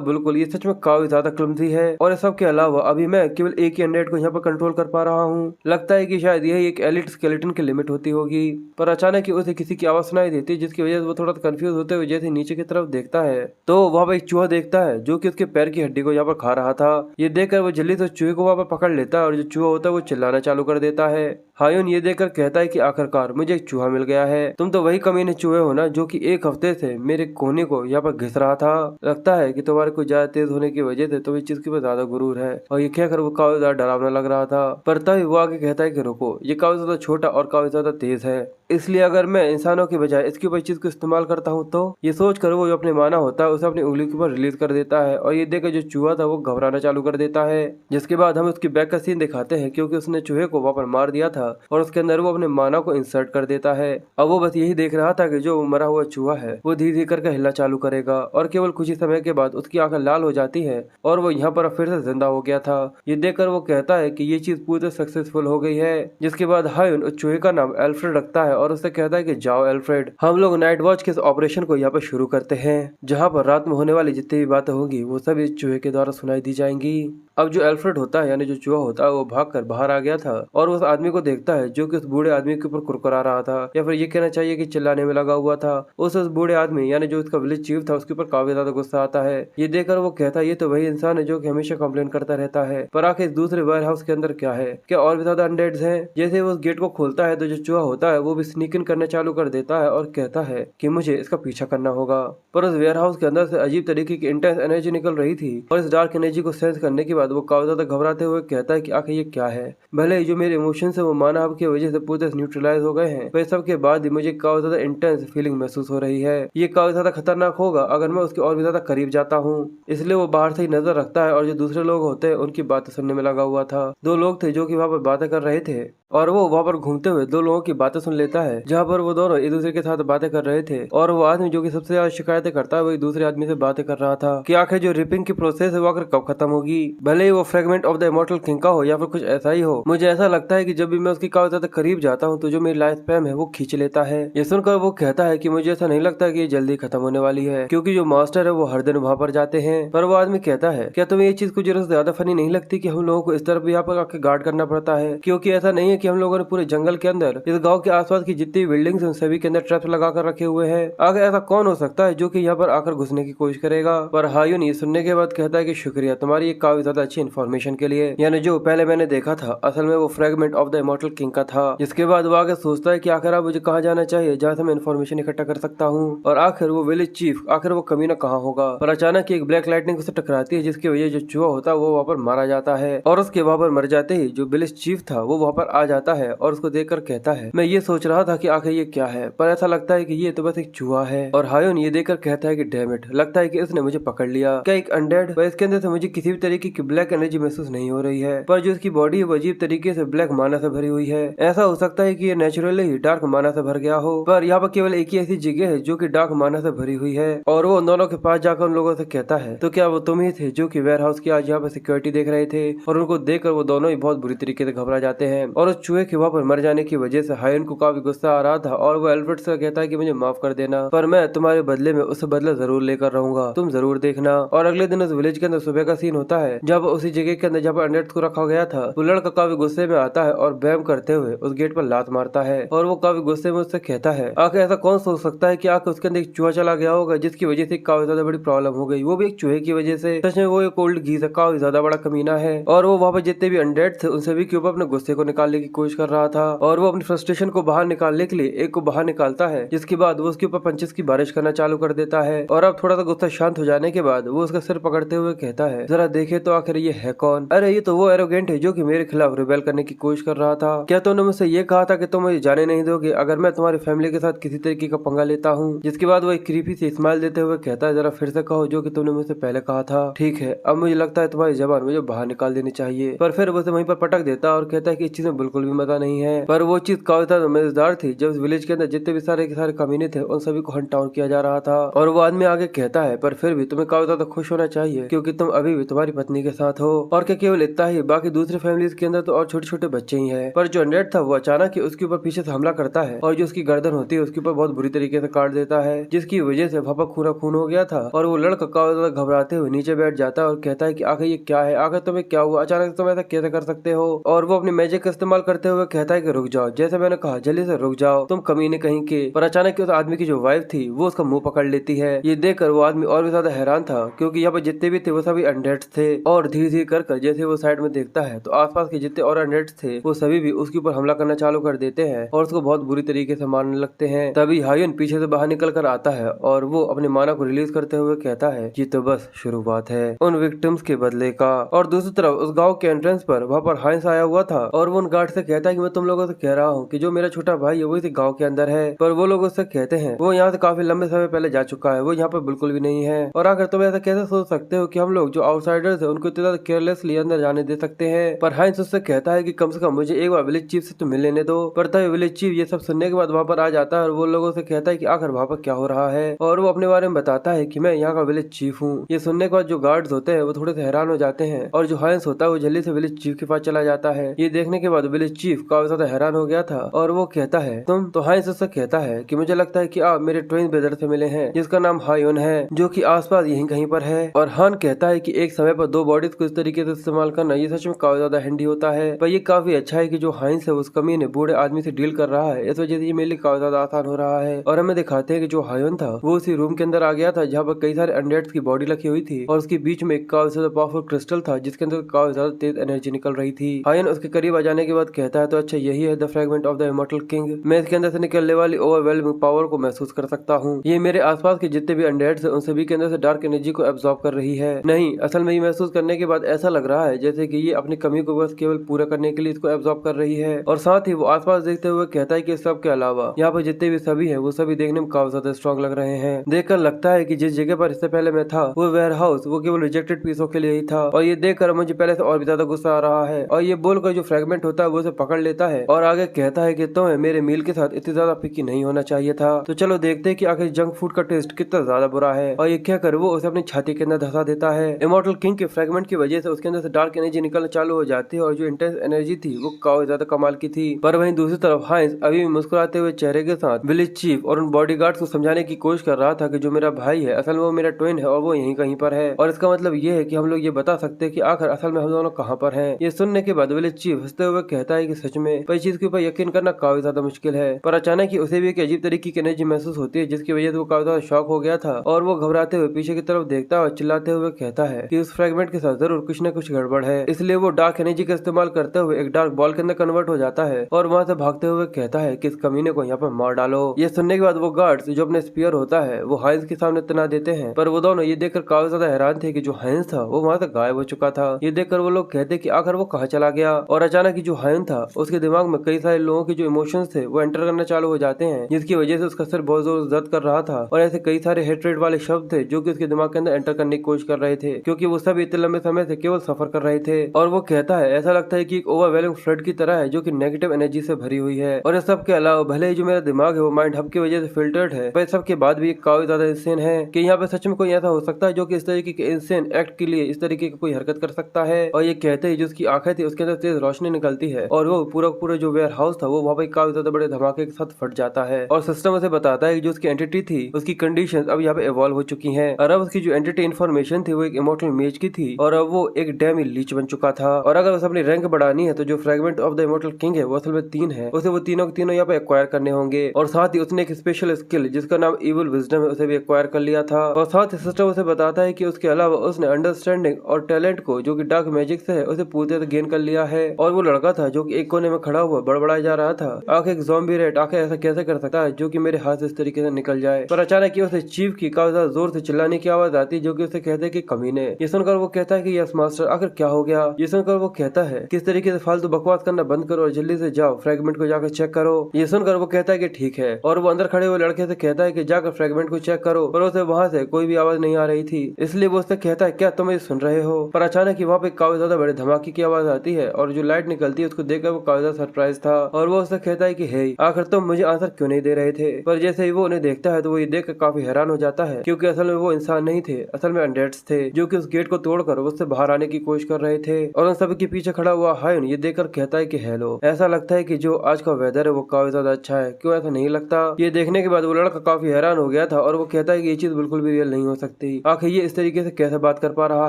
बिल्कुल ये सच में काफी ज्यादा क्लमजी है, और इस सब के अलावा अभी मैं केवल एक ही अनडेड को यहाँ पर कंट्रोल कर पा रहा हूँ। लगता है कि शायद यही एक एलिट स्केलेटन की लिमिट होती होगी। पर अचानक ही उसे किसी की आवाज सुनाई देती है, जिसकी वजह से वो थोड़ा कंफ्यूज होते हुए जैसे नीचे की तरफ देखता है तो वहाँ पर एक चूहा देखता है जो कि उसके पैर की हड्डी को यहाँ पर खा रहा था। ये देखकर वो जल्दी से चूहे को वहाँ पर पकड़ लेता है, और जो चूहा होता है वो चिल्लाना चालू कर देता है। हायुन ये देखकर कहता है कि आखिरकार मुझे एक चूहा मिल गया है, तुम तो वही कमीने चूहे हो ना जो कि एक हफ्ते से मेरे कोने को यहाँ पर घिस रहा था। लगता है कि तुम्हारे कुछ ज्यादा तेज होने की वजह से तुम्हें इस चीज के ज्यादा गुरूर है। और ये कहकर वो काफी ज्यादा डरावना लग रहा था, पर तभी वो आगे कहता है कि रुको, ये काफी ज्यादा छोटा और काफी ज्यादा तेज है, इसलिए अगर मैं इंसानों के बजाय इसकी ऊपर चीज को इस्तेमाल करता हूँ तो। ये सोच कर वो जो अपने माना होता है उसे अपनी उंगली के ऊपर रिलीज कर देता है, और ये देखकर जो चूहा था वो घबराना चालू कर देता है। जिसके बाद हम उसकी बैक का सीन दिखाते हैं, क्योंकि उसने चूहे को वहाँ पर मार दिया था और उसके अंदर वो अपने माना को इंसर्ट कर देता है। अब वो बस यही देख रहा था कि जो मरा हुआ चूहा है वो धीरे धीरे करके हिलना चालू करेगा, और केवल कुछ ही समय के बाद उसकी आंखें लाल हो जाती है और वो यहाँ पर फिर से जिंदा हो गया था। ये देखकर वो कहता है कि ये चीज पूरी सक्सेसफुल हो गई है। जिसके बाद हायुन उस चूहे का नाम एल्फ्रेड रखता है और उससे कहता है कि जाओ एल्फ्रेड, हम लोग नाइट वॉच के इस ऑपरेशन को यहाँ पर शुरू करते हैं, जहाँ पर रात में होने वाली जितनी भी बातें होंगी वो सब इस चूहे के द्वारा सुनाई दी जाएंगी। अब जो एल्फ्रेड होता है यानी जो चूहा होता है वो भागकर बाहर आ गया था और उस आदमी को देखता है जो कि उस बूढ़े आदमी के ऊपर कुरकुरा रहा था, या फिर ये कहना चाहिए कि चिल्लाने में लगा हुआ था। उस बूढ़े आदमी यानी जो उसका विलेज चीफ था उसके ऊपर काफी ज्यादा गुस्सा आता है। ये देखकर वो कहता है ये तो वही इंसान है जो कि हमेशा कंप्लेन करता रहता है, पर आखिर दूसरे वेयर हाउस के अंदर क्या है, क्या और भी ज्यादा अनडेड्स हैं। जैसे वो उस गेट को खोलता है तो जो चूहा होता है वो भी स्नीक इन करना चालू कर देता है और कहता है कि मुझे इसका पीछा करना होगा। पर उस वेयर हाउस के अंदर से अजीब तरीके की इंटेंस एनर्जी निकल रही थी, और इस डार्क एनर्जी को सेंस करने के बाद वो काफी ज्यादा घबराते हुए कहता है कि आखिर ये क्या है। भले ही जो मेरे इमोशंस है वो मानव की वजह से पूरे न्यूट्रलाइज हो गए हैं, पर सब के बाद भी मुझे काफी ज्यादा इंटेंस फीलिंग महसूस हो रही है। ये काफी ज्यादा खतरनाक होगा अगर मैं उसके और भी ज्यादा करीब जाता हूँ। इसलिए वो बाहर से ही नजर रखता है और जो दूसरे लोग होते हैं उनकी बातें सुनने में लगा हुआ था। दो लोग थे जो कि वहाँ पर बातें कर रहे थे, और वो वहाँ पर घूमते हुए दो लोगों की बातें सुन लेता है, जहाँ पर वो दोनों एक दूसरे के साथ बातें कर रहे थे। और वो आदमी जो कि सबसे ज्यादा शिकायतें करता है वही दूसरे आदमी से बातें कर रहा था कि आखिर जो रिपिंग की प्रोसेस है वो आखिर कब खत्म होगी, भले ही वो fragment of the immortal king का हो या फिर कुछ ऐसा ही हो। मुझे ऐसा लगता है कि जब भी मैं उसकी काफी ज्यादा करीब जाता हूँ तो जो मेरी लाइफ स्पैन है वो खींच लेता है। ये सुनकर वो कहता है कि मुझे ऐसा नहीं लगता कि ये जल्दी खत्म होने वाली है, क्योंकि जो मास्टर है वो हर दिन वहाँ पर जाते हैं। पर वो आदमी कहता है क्या तुम्हें ये चीज कुछ ज्यादा फनी नहीं लगती कि हम लोगों को इस तरफ यहाँ पर आके गार्ड करना पड़ता है, क्योंकि ऐसा नहीं है कि हम लोगों ने पूरे जंगल के अंदर इस गांव के आसपास की जितनी बिल्डिंग्स हैं सभी के अंदर ट्रैप्स लगा कर रखे हुए हैं। आगे ऐसा कौन हो सकता है जो कि यहाँ पर आकर घुसने की कोशिश करेगा। पर हायुन ये सुनने के बाद कहता है कि शुक्रिया तुम्हारी एक काफी ज्यादा अच्छी इन्फॉर्मेशन के लिए। यानी जो पहले मैंने देखा था असल में वो fragment of the immortal king का था। जिसके बाद वो आगे सोचता है कि आखिर मुझे कहाँ जाना चाहिए जहाँ से मैं इन्फॉर्मेशन इकट्ठा कर सकता हूँ। और आखिर वो विलेज चीफ आखिर वो कमीना कहाँ होगा। पर अचानक एक ब्लैक लाइटनिंग उसे टकराती है जिसकी वजह जो चूहा होता है वो वहाँ पर मारा जाता है। और उसके वहाँ पर मर जाते ही जो विलेज चीफ था वो वहाँ पर आ जाता है और उसको देखकर कहता है मैं ये सोच रहा था कि आखिर ये क्या है, पर ऐसा लगता है कि ये तो बस एक चूहा है। और हायुन ये देखकर कहता है कि डैम इट, लगता है कि इसने मुझे पकड़ लिया। क्या एक अनडेड, पर इसके अंदर से मुझे किसी भी तरीके की ब्लैक एनर्जी महसूस नहीं हो रही है, पर जो इसकी बॉडी है वो अजीब तरीके से ब्लैक माना से भरी हुई है। ऐसा हो सकता है कि ये नेचुरली ही डार्क माना से भर गया हो, पर यहाँ पर केवल एक ही ऐसी जगह है जो कि डार्क माना से भरी हुई है। और वो उन दोनों के पास जाकर उन लोगों से कहता है तो क्या वो तुम ही थे जो कि वेयर हाउस की आज यहाँ पर सिक्योरिटी देख रहे थे। और उनको देखकर वो दोनों ही बहुत बुरी तरीके से घबरा जाते हैं। और उस चूहे के वहाँ पर मर जाने की वजह से हायुन को काफी गुस्सा आ रहा था और वो एल्फ्रेड से कहता है कि मुझे माफ कर देना, पर मैं तुम्हारे बदले में उससे बदला जरूर लेकर रहूंगा, तुम जरूर देखना। और अगले दिन उस विलेज के अंदर सुबह का सीन होता है जब उसी जगह के अंदर जहाँ पर अंडेट्स को रखा गया था वो लड़का काफी गुस्से में आता है और बैम करते हुए उस गेट पर लात मारता है। और वो काफी गुस्से में उससे कहता है आखिर ऐसा कौन सोच सकता है कि आखिर उसके अंदर एक चूहा चला गया होगा जिसकी वजह से काफी ज्यादा बड़ी प्रॉब्लम हो गई, वो भी एक चूहे की वजह से। सच में वो एक ओल्ड घीस काफी ज्यादा बड़ा कमीना है। और वो वहाँ पर जितने भी अनडेड थे उन सभी के ऊपर अपने गुस्से को निकालने की कोशिश कर रहा था। और वो अपनी फ्रस्ट्रेशन को बाहर निकालने के लिए एक को बाहर निकालता है जिसके बाद वो उसके ऊपर पंचेस की बारिश करना चालू कर देता है। और अब थोड़ा सा गुस्सा शांत हो जाने के बाद वो उसका सिर पकड़ते हुए कहता है जरा देखे तो आखिर ये है कौन। अरे ये तो वो एरोगेंट है जो कि मेरे खिलाफ रिबेल करने की कोशिश कर रहा था। क्या तुमने मुझसे ये कहा था कि तुम मुझे जाने नहीं दोगे अगर मैं तुम्हारी फैमिली के साथ किसी तरीके का पंगा लेता हूँ। जिसके बाद वो एक क्रीपी से स्माइल देते हुए कहता है जरा फिर से कहो जो कि तुमने मुझसे पहले कहा था। ठीक है, अब मुझे लगता है तुम्हारी जबान मुझे बाहर निकाल देनी चाहिए। पर फिर वो उसे वहीं पर पटक देता और कहता है कि इस चीज में बिल्कुल भी मजा नहीं है। पर वो चीज काफी ज्यादा मजेदार थी जब विलेज के अंदर जितने भी सारे के सारे कमीने थे उन सभी को हंट डाउन किया जा रहा था। और वो आदमी आगे कहता है पर फिर भी तुम्हें काफी ज्यादा खुश होना चाहिए क्योंकि तुम अभी भी तुम्हारी पत्नी के साथ हो। और क्या केवल इतना ही, बाकी दूसरी फैमिलीज के अंदर तो और छोटे छोटे बच्चे ही हैं। पर जो अनडेड था वो अचानक ही उसके ऊपर पीछे से हमला करता है और जो उसकी गर्दन होती है उसके ऊपर बहुत बुरी तरीके से काट देता है जिसकी वजह से वहाँ पर खून खून हो गया था। और वो लड़का काफी ज्यादा घबराते हुए नीचे बैठ जाता है और कहता है कि आखिर ये क्या है, आखिर तुम्हें क्या हुआ, अचानक से तुम ऐसा कैसे कर सकते हो। और वो अपनी मैजिक का इस्तेमाल करते हुए कहता है कि रुक जाओ, जैसे मैंने कहा जल्दी से रुक जाओ, तुम कमीने कहीं के। पर अचानक उस आदमी की जो वाइफ थी वो उसका मुंह पकड़ लेती है। ये देखकर वो आदमी और भी ज्यादा हैरान था क्योंकि यहाँ पर जितने भी थे वो सभी अनडेड्स थे। और धीरे धीरे कर जैसे वो साइड में देखता है तो आसपास के जितने और अनडेड्स थे वो सभी भी उसके ऊपर हमला करना चालू कर देते हैं और उसको बहुत बुरी तरीके से मारने लगते हैं। तभी हायुन पीछे से बाहर निकल कर आता है और वो अपने माना को रिलीज करते हुए कहता है ये तो बस शुरुआत है उन विक्टिम्स के बदले का। और दूसरी तरफ उस गांव के एंट्रेंस पर वहाँ पर हाइंस आया हुआ था और वो उन गार्ड से कहता है कि मैं तुम लोगों से कह रहा हूँ कि जो मेरा छोटा भाई है वो इस गाँव के अंदर है। पर वो लोग उससे कहते हैं वो यहाँ से काफी लंबे समय पहले जा चुका है, वो यहाँ पर बिल्कुल भी नहीं है। और अगर तुम ऐसा कैसे सोच सकते हो कि हम लोग जो आउटसाइडर्स है उनको इतना केयरलेसली अंदर जाने दे सकते हैं। पर हाइंस उससे कहता है कि कम से कम मुझे एक बार विलेज चीफ से तो मिल लेने दो। पर तभी विलेज चीफ ये सब सुनने के बाद वहाँ पर आ जाता है और वो लोगों से कहता है कि आखिर वहाँ पर क्या हो रहा है। और वो अपने बारे में बताता है कि मैं यहाँ का विलेज चीफ हूँ। ये सुनने के बाद जो गार्ड्स होते हैं वो थोड़े से हैरान हो जाते हैं और जो हाइंस होता है वो जल्दी से विलेज चीफ के पास चला जाता है। ये देखने के बाद विलेज चीफ काफी ज्यादा हैरान हो गया था और वो कहता है तुम तो हाइंस उससे कहता है कि मुझे लगता है कि आप मेरे ट्विन ब्रदर से मिले हैं जिसका नाम हायुन है जो कि आसपास यहीं कहीं पर है। और हान कहता है कि एक समय पर दो बॉडीज को इस तरीके से इस्तेमाल करना ये सच में काफी ज्यादा हैंडी होता है। पर ये काफी अच्छा है कि जो हाइंस है उस कमीने बूढ़े आदमी से डील कर रहा है, इस वजह से ये मेरे लिए काफी ज्यादा आसान हो रहा है। और हमें दिखाते हैं कि जो हायुन था वो उसी रूम के अंदर आ गया था जहाँ पर कई सारे अनडेड्स की बॉडी रखी हुई थी और उसके बीच में एक काफी ज्यादा पावरफुल क्रिस्टल था जिसके अंदर काफी ज्यादा तेज एनर्जी निकल रही थी। हायुन उसके करीब आ जाने के बाद कहता है तो अच्छा यही है the fragment of the immortal king, मैं इसके अंदर से निकलने वाली ओवरवेलमिंग पावर को महसूस कर सकता हूँ। ये मेरे आसपास के जितने भी अनडेड्स हैं उन सभी के अंदर से डार्क एनर्जी को एब्जॉर्ब कर रही है। नहीं, असल में ये महसूस करने के बाद ऐसा लग रहा है जैसे कि ये अपनी कमी को बस केवल पूरा करने के लिए इसको एब्जॉर्ब कर रही है। और साथ ही वो आसपास देखते हुए कहता है कि सब के अलावा यहाँ पर जितने भी सभी हैं वो सभी देखने में काफी ज्यादा स्ट्रॉन्ग लग रहे हैं। देखकर लगता है कि जिस जगह पर इससे पहले मैं था वो वेयर हाउस वो केवल रिजेक्टेड पीसों के लिए ही था। और ये देखकर मुझे पहले से और भी ज्यादा गुस्सा आ रहा है। और ये बोलकर जो फ्रेगमेंट होता है वो उसे पकड़ लेता है और आगे कहता है कि तुम्हें मेरे मील के साथ इतनी ज्यादा पिकी नहीं होना चाहिए था। तो चलो देखते हैं कि आखिर जंक फूड का टेस्ट कितना ज्यादा बुरा है। और ये कहकर वो उसे अपनी छाती के अंदर धंसा देता है। इमॉर्टल किंग के फ्रेगमेंट की वजह से उसके अंदर से डार्क एनर्जी निकलना चालू हो जाती है और जो इंटेंस एनर्जी थी वो काफी ज्यादा कमाल की थी। पर वहीं दूसरी तरफ हाइंस अभी भी मुस्कुराते हुए चेहरे के साथ विलेज चीफ और उन बॉडीगार्ड्स को समझाने की कोशिश कर रहा था कि जो मेरा भाई है असल में वो मेरा ट्विन है और वो यहीं कहीं पर है। और इसका मतलब ये है कि हम लोग ये बता सकते हैं कि आखिर असल में हम दोनों कहाँ पर हैं। ये सुनने के बाद विलेज चीफ हंसते हुए कहता कहता है कि सच में पर इस चीज के ऊपर यकीन करना काफी ज्यादा मुश्किल है। पर अचानक ही उसे भी एक अजीब तरीके की एनर्जी महसूस होती है जिसकी वजह से वो काफी ज्यादा शॉक हो गया था और वो घबराते हुए पीछे की तरफ देखता है और चिल्लाते हुए कहता है कि उस फ्रेगमेंट के साथ जरूर कुछ न कुछ गड़बड़ है। इसलिए वो डार्क एनर्जी का इस्तेमाल करते हुए एक डार्क बॉल के अंदर कन्वर्ट हो जाता है और वहाँ से भागते हुए कहता है कि इस कमीने को यहाँ पर मार डालो। ये सुनने के बाद वो गार्ड्स जो अपने स्पीयर होता है वो हाइंस के सामने तना देते हैं, पर वो दोनों ये देखकर काफी ज्यादा हैरान थे कि जो हाइंस था वो वहाँ से गायब हो चुका था। ये देखकर वो लोग कहते कि आखिर वो कहाँ चला गया और अचानक ही जो हाइन था उसके दिमाग में कई सारे लोगों के जो इमोशंस थे वो एंटर करना चालू हो जाते हैं, जिसकी वजह से उसका सिर बहुत जोर दर्द कर रहा था और ऐसे कई सारे हेट्रेड वाले शब्द थे जो कि उसके दिमाग के अंदर एंटर करने की कोशिश कर रहे थे, क्योंकि वो सब इतने लंबे समय से केवल सफर कर रहे थे। और वो कहता है ऐसा लगता है कि एक ओवरवेलमिंग फ्लड की तरह है जो कि नेगेटिव एनर्जी से भरी हुई है। और इस सब के अलावा भले ही जो मेरा दिमाग है वो माइंड हब की वजह से फिल्टर्ड है, पर सब के बाद भी काफी ज्यादा इंसेन है कि यहाँ पे सच में कोई ऐसा हो सकता है जो कि इस तरीके के इंसेन एक्ट के लिए इस तरीके की कोई हरकत कर सकता है। और ये कहते ही जो उसकी आंखें थी उसके अंदर तेज रोशनी निकलती है और वो पूरा जो वेयर हाउस था वो वहाँ पे काफी ज्यादा बड़े धमाके के साथ फट जाता है और सिस्टम उसे बताता है कि जो उसकी एंटिटी थी उसकी कंडीशंस अब यहाँ पे इवॉल्व हो चुकी हैं और अब उसकी जो एंटिटी इन्फॉर्मेशन थी वो एक इमोर्टल मेज की थी और अब वो एक डैमी लीच बन चुका था। और अगर उसे अपनी रैंक बढ़ानी है तो जो fragment of the immortal king है वो असल में 3 है, उसे वो तीनों के तीनों यहाँ पे एक्वायर करने होंगे। और साथ ही उसने एक स्पेशल स्किल जिसका नाम इविल विजडम है उसे भी एक्वायर कर लिया था। और साथ ही सिस्टम उसे बताता है कि उसके अलावा उसने अंडरस्टैंडिंग और टैलेंट को जो कि डार्क मैजिक से है उसे पूरी तरह गेन कर लिया है। और वो लड़का था जो कि एक कोने में खड़ा हुआ बड़बड़ाया जा रहा था, आखिर एक ज़ॉम्बी रेट आखिर ऐसा कैसे कर सकता है जो कि मेरे हाथ से इस तरीके से निकल जाए। पर अचानक ही उसे चीफ की काफी ज्यादा जोर से चिल्लाने की आवाज आती है जो कि उसे कहते हैं कि कमीने। ये सुनकर वो कहता है कि यस मास्टर, आखिर क्या हो गया। ये सुनकर वो कहता है किस तरीके से फालतू बकवास करना बंद करो और जल्दी से जाओ फ्रेगमेंट को जाकर चेक करो। ये सुनकर वो कहता है कि ठीक है और वो अंदर खड़े हुए लड़के से कहता है कि जाकर फ्रेगमेंट को चेक करो, पर उसे वहाँ से कोई भी आवाज नहीं आ रही थी, इसलिए वो उससे कहता है क्या तुम ये सुन रहे हो। पर अचानक ही वहाँ पे काफी ज्यादा बड़े धमाके की आवाज आती है और जो लाइट निकलती है उसको देखकर वो काफी ज्यादा सरप्राइज था और वो उससे कहता है कि हे आखिर तुम मुझे आंसर क्यों नहीं दे रहे थे। पर जैसे ही वो उन्हें देखता है तो वो ये देख कर काफी हैरान हो जाता है, क्योंकि असल में वो इंसान नहीं थे, असल में अनडेड्स थे जो कि उस गेट को तोड़कर उससे बाहर आने की कोशिश कर रहे थे। और उन सभी के पीछे खड़ा हुआ हायन ये देखकर कहता है कि हेलो, ऐसा लगता है कि जो आज का वेदर है वो काफी ज्यादा अच्छा है, क्यों ऐसा नहीं लगता। ये देखने के बाद वो लड़का काफी हैरान हो गया था और वो कहता है कि ये चीज बिल्कुल भी रियल नहीं हो सकती, आखिर ये इस तरीके से कैसे बात कर पा रहा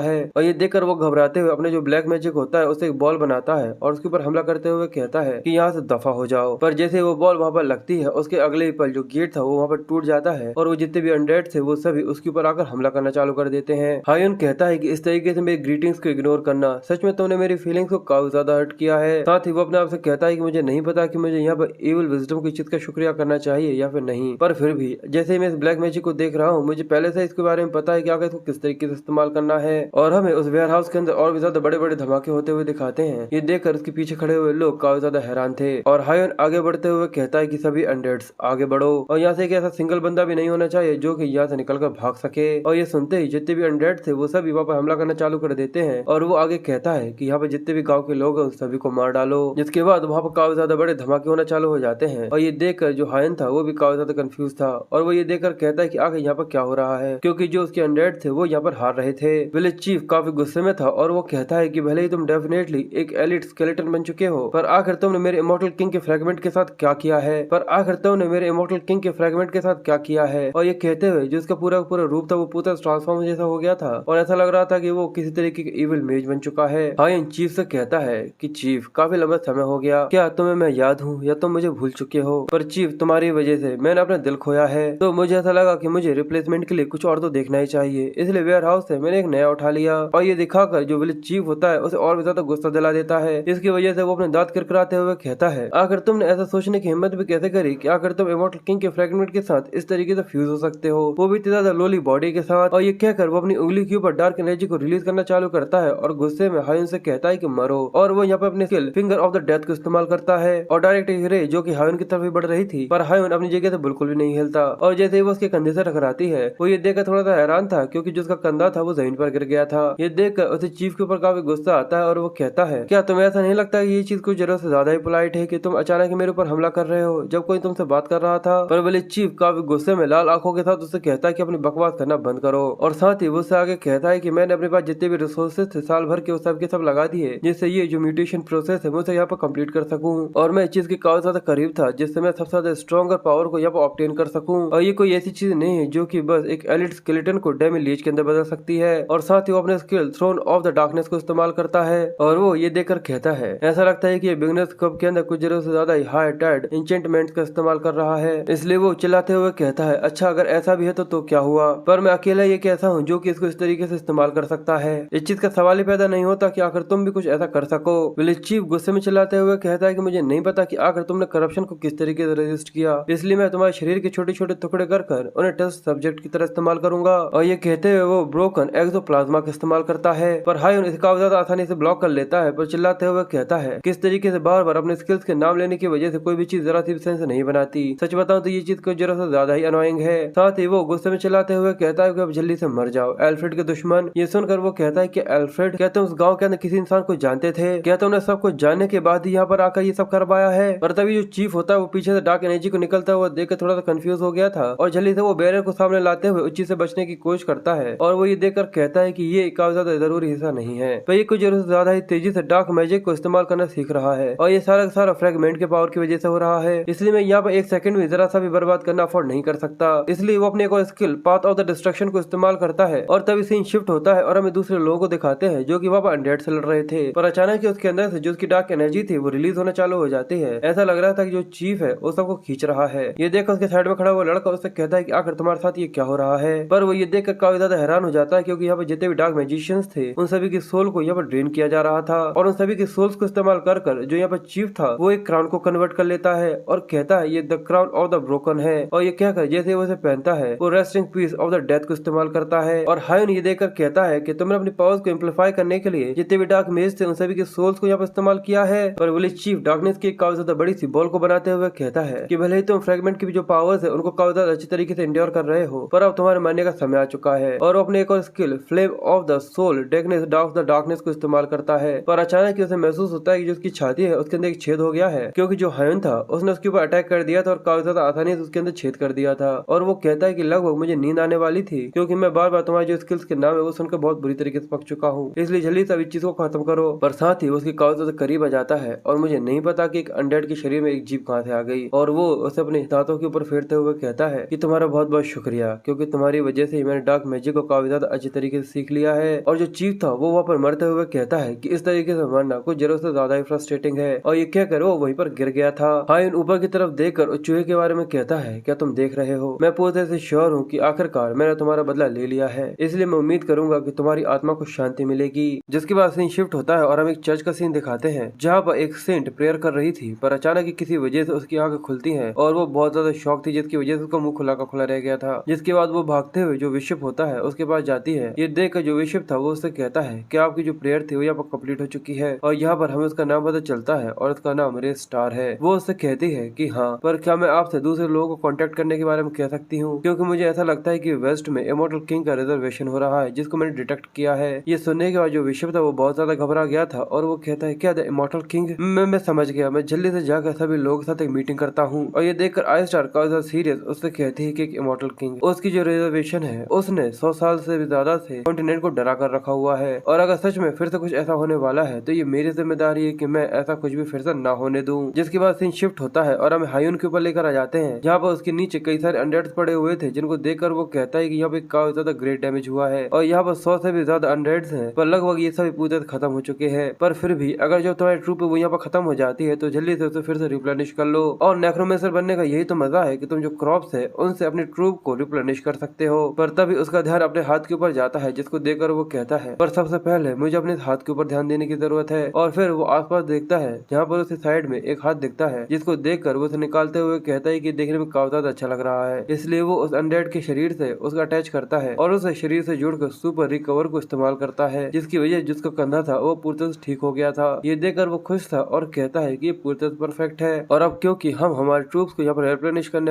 है। और ये देखकर वो घबराते हुए अपने जो ब्लैक मैजिक होता है उसे एक बॉल बनाता है और उसके ऊपर हमला करते हुए कहता है कि यहाँ से दफा हो जाओ। पर जैसे वो बॉल वहाँ पर लगती है उसके अगले ही पल जो गेट था वो वहाँ पर टूट जाता है और वो जितने भी अनडेड थे वो सभी उसके ऊपर आकर हमला करना चालू कर देते हैं। हायुन कहता है कि इस तरीके से मेरी ग्रीटिंग्स को इग्नोर करना, सच में तुमने मेरी फीलिंग्स को काफी ज्यादा हर्ट किया है। साथ ही वो अपने आप से कहता है कि मुझे नहीं पता कि मुझे यहाँ पर एविल विजडम की चीज का शुक्रिया करना चाहिए या फिर नहीं, पर फिर भी जैसे ही मैं इस ब्लैक मैजिक को देख रहा हूँ मुझे पहले से इसके बारे में पता है कि आगे इसको किस तरीके से इस्तेमाल करना है। और हमें उस वेयर हाउस के अंदर और भी ज्यादा बड़े बड़े धमाके होते हुए दिखाते हैं। ये देखकर उसके पीछे खड़े हुए लोग काफी ज्यादा हैरान थे और हायुन आगे बढ़ते हुए कहता है कि सभी अनडेड्स आगे बढ़ो और यहाँ से एक ऐसा सिंगल बंदा भी नहीं होना चाहिए जो कि यहाँ से निकलकर भाग सके। और ये सुनते ही जितने भी अनडेड थे वो सभी वहाँ पर हमला करना चालू कर देते हैं और वो आगे कहता है कि यहाँ पे जितने भी गाँव के लोग हैं उन सभी को मार डालो, जिसके बाद वहाँ पर काफी ज्यादा बड़े धमाके होना चालू हो जाते हैं। और ये देखकर जो हायन था वो भी काफी ज्यादा कंफ्यूज था और वो ये देखकर कहता है कि आगे यहाँ पर क्या हो रहा है, क्योंकि जो उसके अनडेड थे वो यहाँ पर हार रहे थे। विलेज चीफ काफी गुस्से में था और वो कहता है कि भले ही तुम डेफिनेटली एक एलिट स्केलेटन बन चुके हो, पर आखिर तुमने मेरे इमॉर्टल किंग के फ्रेगमेंट के साथ क्या किया है, पर आखिर तुमने मेरे इमॉर्टल किंग के फ्रेगमेंट के साथ क्या किया है। और ये कहते हुए जो उसका पूरा पूरा रूप था वो पूरा ट्रांसफॉर्म जैसा हो गया था और ऐसा लग रहा था कि वो किसी तरीके की इविल मेज बन चुका है। हायन चीफ से कहता है कि चीफ काफी लंबा समय हो गया, क्या तुम्हें मैं याद हूँ या तुम मुझे भूल चुके हो, पर चीफ तुम्हारी वजह से मैंने अपना दिल खोया है, तो मुझे ऐसा लगा कि मुझे रिप्लेसमेंट के लिए कुछ और तो देखना ही चाहिए, इसलिए वेयर हाउस से मैंने एक नया उठा लिया। और ये दिखाकर जो विलेज चीफ होता है उसे और भी ज्यादा गुस्सा दिला देता है। इसकी वजह से वो अपने दांत किरकिराते हुए कहता है आखिर तुमने ऐसा सोचने की हिम्मत भी कैसे करी कि आखिर तुम इमॉर्टल किंग के फ्रेगमेंट के साथ इस तरीके से फ्यूज हो सकते हो, वो भी इतनी ज्यादा लोली बॉडी के साथ। और ये कहकर वो अपनी उंगली के ऊपर डार्क एनर्जी को रिलीज करना चालू करता है और गुस्से में हायुन से कहता है कि मरो। और वो यहाँ पे अपने skill finger of the death को इस्तेमाल करता है और डायरेक्ट रे जो कि हायुन की तरफ ही बढ़ रही थी, पर हायुन अपनी जगह से बिल्कुल भी नहीं हिलता और जैसे ही वो उसके कंधे से टकराती है वो ये देखकर थोड़ा सा हैरान था, क्योंकि जो उसका कंधा था वो जमीन पर गिर गया था। ये देखकर उसे चीफ के ऊपर काफी गुस्सा आता है और वो कहता है क्या तुम्हें ऐसा नहीं लगता कि ये चीज कुछ जरूरत से ज्यादा ही पोलाइट है कि तुम अचानक मेरे ऊपर हमला कर रहे हो जब कोई तुमसे बात कर रहा था। पर विलेज चीफ काफी गुस्से में लाल आंखों के साथ उससे कहता है कि अपनी बकवास करना बंद करो। और साथ ही वो उससे आगे कहता है कि मैंने अपने पास जितने भी रिसोर्सेज थे साल भर के वो सब के सब लगा दिए जिससे ये जो म्यूटेशन प्रोसेस है मैं उसे यहाँ पर कंप्लीट कर सकूं, और मैं इस चीज के काफी ज्यादा करीब था जिससे मैं सबसे ज्यादा स्ट्रॉन्गर पावर को यहाँ पर ऑब्टेन कर सकूं। और ये कोई ऐसी चीज नहीं है जो कि बस एक एलिट स्केलेटन को डेमी लीच के अंदर बदल सकती है। और साथ ही वो अपने skill throne of the darkness को इस्तेमाल करता है और वो ये देखकर कहता है ऐसा लगता है कि ये बिगनर्स क्लब के अंदर कुछ जरूरत से ज्यादा ही हाई टाइड इंचेंटमेंट का इस्तेमाल कर रहा है। इसलिए वो चिल्लाते हुए कहता है, अच्छा अगर ऐसा भी है तो क्या हुआ, पर मैं अकेला ये कैसा हूँ जो कि इसको इस तरीके से इस्तेमाल कर सकता है। इस चीज का सवाल ही पैदा नहीं होता कि आखिर तुम भी कुछ ऐसा कर सको। विलेज चीफ गुस्से में चिल्लाते हुए कहता है कि मुझे नहीं पता कि आखिर तुमने करप्शन को किस तरीके से रजिस्ट किया, इसलिए मैं तुम्हारे शरीर के छोटे छोटे टुकड़े कर उन्हें टेस्ट सब्जेक्ट की तरह इस्तेमाल करूंगा। और ये कहते हुए वो ब्रोकन एक्सोप्लाज्मा का इस्तेमाल करता है, पर हायून इसका ज्यादा आसानी से ब्लॉक कर लेता है, पर चिल्लाते हुए कहता है किस तरीके से बार बार अपने स्किल्स के नाम लेने की वजह से कोई भी चीज जरा सी सेंस नहीं बनाती। सच बताऊं तो ये चीज कुछ जरा सा ज्यादा ही अनोइंग है। साथ ही वो गुस्से में चिल्लाते हुए कहता है कि अब जल्दी से मर जाओ एल्फ्रेड के दुश्मन। ये सुनकर वो कहता है कि एल्फ्रेड, क्या तुम उस गांव के अंदर किसी इंसान को जानते थे? क्या तुमने सब कुछ जानने के बाद ही यहाँ पर आकर ये सब करवाया है? पर तभी जो चीफ होता है वो पीछे से डार्क एनर्जी को निकलता हुआ देख कर थोड़ा सा कंफ्यूज हो गया था और जल्दी से वो बैरियर को सामने लाते हुए उस चीज से बचने की कोशिश करता है और वो ये देखकर कहता है कि ये काफी ज्यादा जरूरी हिस्सा नहीं है। तो ये कुछ जरूरत से ज्यादा ही तेजी से डार्क मैजिक को इस्तेमाल करना सीख रहा है और ये सारा का सारा फ्रेगमेंट के पावर की वजह से हो रहा है। इसलिए मैं यहाँ पर एक सेकंड भी जरा सा भी बर्बाद करना अफोर्ड नहीं कर सकता। इसलिए वो अपने एक और skill path of the destruction को इस्तेमाल करता है और तभी सीन शिफ्ट होता है और हमें दूसरे लोगों को दिखाते हैं जो कि वहाँ पर अनडेड से लड़ रहे थे, पर अचानक ही उसके अंदर से जो उसकी डार्क एनर्जी थी वो रिलीज होना चालू हो जाती है। ऐसा लग रहा था कि जो चीफ है वो सबको खींच रहा है। ये देखकर उसके साइड में खड़ा हुआ लड़का उससे कहता है कि आखिर तुम्हारे साथ ये क्या हो रहा है, पर वो ये देखकर काफी ज्यादा हैरान हो जाता है क्योंकि यहाँ पर जितने भी डार्क मैजिशियंस थे उन सभी की सोल को यहाँ पर ड्रेन किया जा रहा था और उन सभी की सोल्स को इस्तेमाल कर जो यहाँ पर चीफ था वो एक क्राउन को कन्वर्ट कर लेता है और कहता है ये the crown of the broken है। और ये कहकर जैसे वो उसे पहनता है वो resting piece of the death को इस्तेमाल करता है और हायून ये देखकर कहता है कि तुमने अपनी पावर्स को एम्पलीफाई करने के लिए जितने भी डार्क मेज थे उन सभी के सोल्स को यहाँ पर इस्तेमाल किया है। पर विलेज चीफ डार्कनेस की काफी ज्यादा बड़ी सी बॉल को बनाते हुए कहता है कि भले ही तुम फ्रेगमेंट की भी जो पावर्स है उनको काफी ज्यादा अच्छी तरीके से इंड्योर कर रहे हो, पर अब तुम्हारे मरने का समय आ चुका है। और वो अपने एक और skill flame of the soul darkness को इस्तेमाल करता है, पर अचानक उसे महसूस होता है कि जो उसकी छाती है उसके अंदर एक छेद हो गया है क्योंकि जो हायून था उसने उसके ऊपर अटैक कर दिया था और काफी ज्यादा आसानी से उसके अंदर छेद कर दिया था। और वो कहता है कि लगभग मुझे नींद आने वाली थी क्योंकि मैं बार बार तुम्हारे जो स्किल्स के नाम है वो सुनकर बहुत बुरी तरीके से पक चुका हूँ, इसलिए जल्दी से इस चीज को खत्म करो। पर साथ ही उसकी काफी ज्यादा करीब आ जाता है और मुझे नहीं पता कि एक अनडेड के शरीर में एक जीप कहाँ से आ गई और वो उसे अपने दांतों के ऊपर फेरते हुए कहता है कि तुम्हारा बहुत बहुत शुक्रिया क्योंकि तुम्हारी वजह से ही मैंने डार्क मैजिक को काफी ज्यादा अच्छी तरीके से सीख लिया है। और जो चीफ था वो वहाँ पर मरते हुए कहता है कि इस तरीके से मरना कुछ जरूरत से ज्यादा ही फ्रस्ट्रेटिंग है और ये कहकर वो वहीं पर गिर गया था। हायून ऊपर की तरफ देखकर उस चूहे के बारे में कहता है, क्या तुम देख रहे हो, मैं पूरी तरह से श्योर हूँ कि आखिरकार मैंने तुम्हारा बदला ले लिया है, इसलिए मैं उम्मीद करूंगा कि तुम्हारी आत्मा को शांति मिलेगी। जिसके बाद सीन शिफ्ट होता है और हम एक चर्च का सीन दिखाते हैं जहाँ पर एक सेंट प्रेयर कर रही थी, पर अचानक ही किसी वजह से उसकी आंखें खुलती हैं और वो बहुत ज्यादा शॉक थी जिसकी वजह से उसका मुंह खुला का खुला रह गया था। जिसके बाद वो भागते हुए जो बिशप होता है उसके पास जाती है। ये देखकर जो बिशप था वो उससे कहता है कि आपकी जो प्रेयर थी वो यहाँ पर कंप्लीट हो चुकी है और यहाँ पर हमें उसका नाम पता चलता है और उसका नाम रेस स्टार है। वो उससे कहती है कि हाँ, पर क्या मैं आपसे दूसरे लोगों को कांटेक्ट करने के बारे में कह सकती हूँ क्योंकि मुझे ऐसा लगता है कि वेस्ट में इमॉर्टल किंग का रिजर्वेशन हो रहा है जिसको मैंने डिटेक्ट किया है। ये सुनने के बाद जो बिशप था वो बहुत ज्यादा घबरा गया था और वो कहता है क्या द इमॉर्टल किंग, मैं समझ गया, मैं जल्दी से जाकर सभी लोगों के साथ एक मीटिंग करता हूँ। और ये देखकर आई स्टार काफी सीरियस उससे कहती है कि एक इमॉर्टल किंग उसकी जो रिजर्वेशन है उसने 100 साल से भी ज्यादा से कॉन्टिनेंट को डरा कर रखा हुआ है और अगर सच में फिर से कुछ ऐसा होने वाला है तो ये मेरी जिम्मेदारी है कि मैं ऐसा कुछ भी फिर से ना होने दूं। जिसके बाद सीन शिफ्ट होता है और हमें हायून के ऊपर लेकर आ जाते हैं जहाँ पर उसके नीचे कई सारे अनडेड्स पड़े हुए थे जिनको देखकर वो कहता है कि यहाँ पे काफी ज्यादा ग्रेट डैमेज हुआ है और यहाँ पर 100 से भी ज्यादा अनडेड्स हैं, पर लगभग ये सभी पूरी तरह खत्म हो चुके हैं। पर फिर भी अगर जो तुम्हारी ट्रूप है वो यहाँ पर खत्म हो जाती है तो जल्दी से उसे फिर से रिप्लेनिश कर लो। और नेक्रोमेंसर बनने का यही तो मजा है कि तुम जो क्रॉप्स है उनसे अपनी ट्रूप को रिप्लेनिश कर सकते हो। पर तभी उसका ध्यान अपने हाथ के ऊपर जाता है जिसको देखकर वो कहता है, पर सबसे पहले मुझे अपने हाथ के ऊपर ध्यान देने की जरूरत है। और फिर वो आसपास देखता है जहाँ पर उसे साइड में एक हाथ दिखता है जिसको देखकर वो उसे निकालते हुए कहता है कि देखने में काफी ज्यादा अच्छा लग रहा है। इसलिए वो उस अनडेड के शरीर से उसका अटैच करता है और उसे शरीर से जुड़कर सुपर रिकवर को इस्तेमाल करता है जिसकी वजह जिसका कंधा था वो पूरी तरह से ठीक हो गया था। ये देखकर वो खुश था और कहता है कि ये पूरी तरह से परफेक्ट है और अब क्योंकि हम हमारे ट्रूप्स को यहाँ पर रिप्लेनिश करने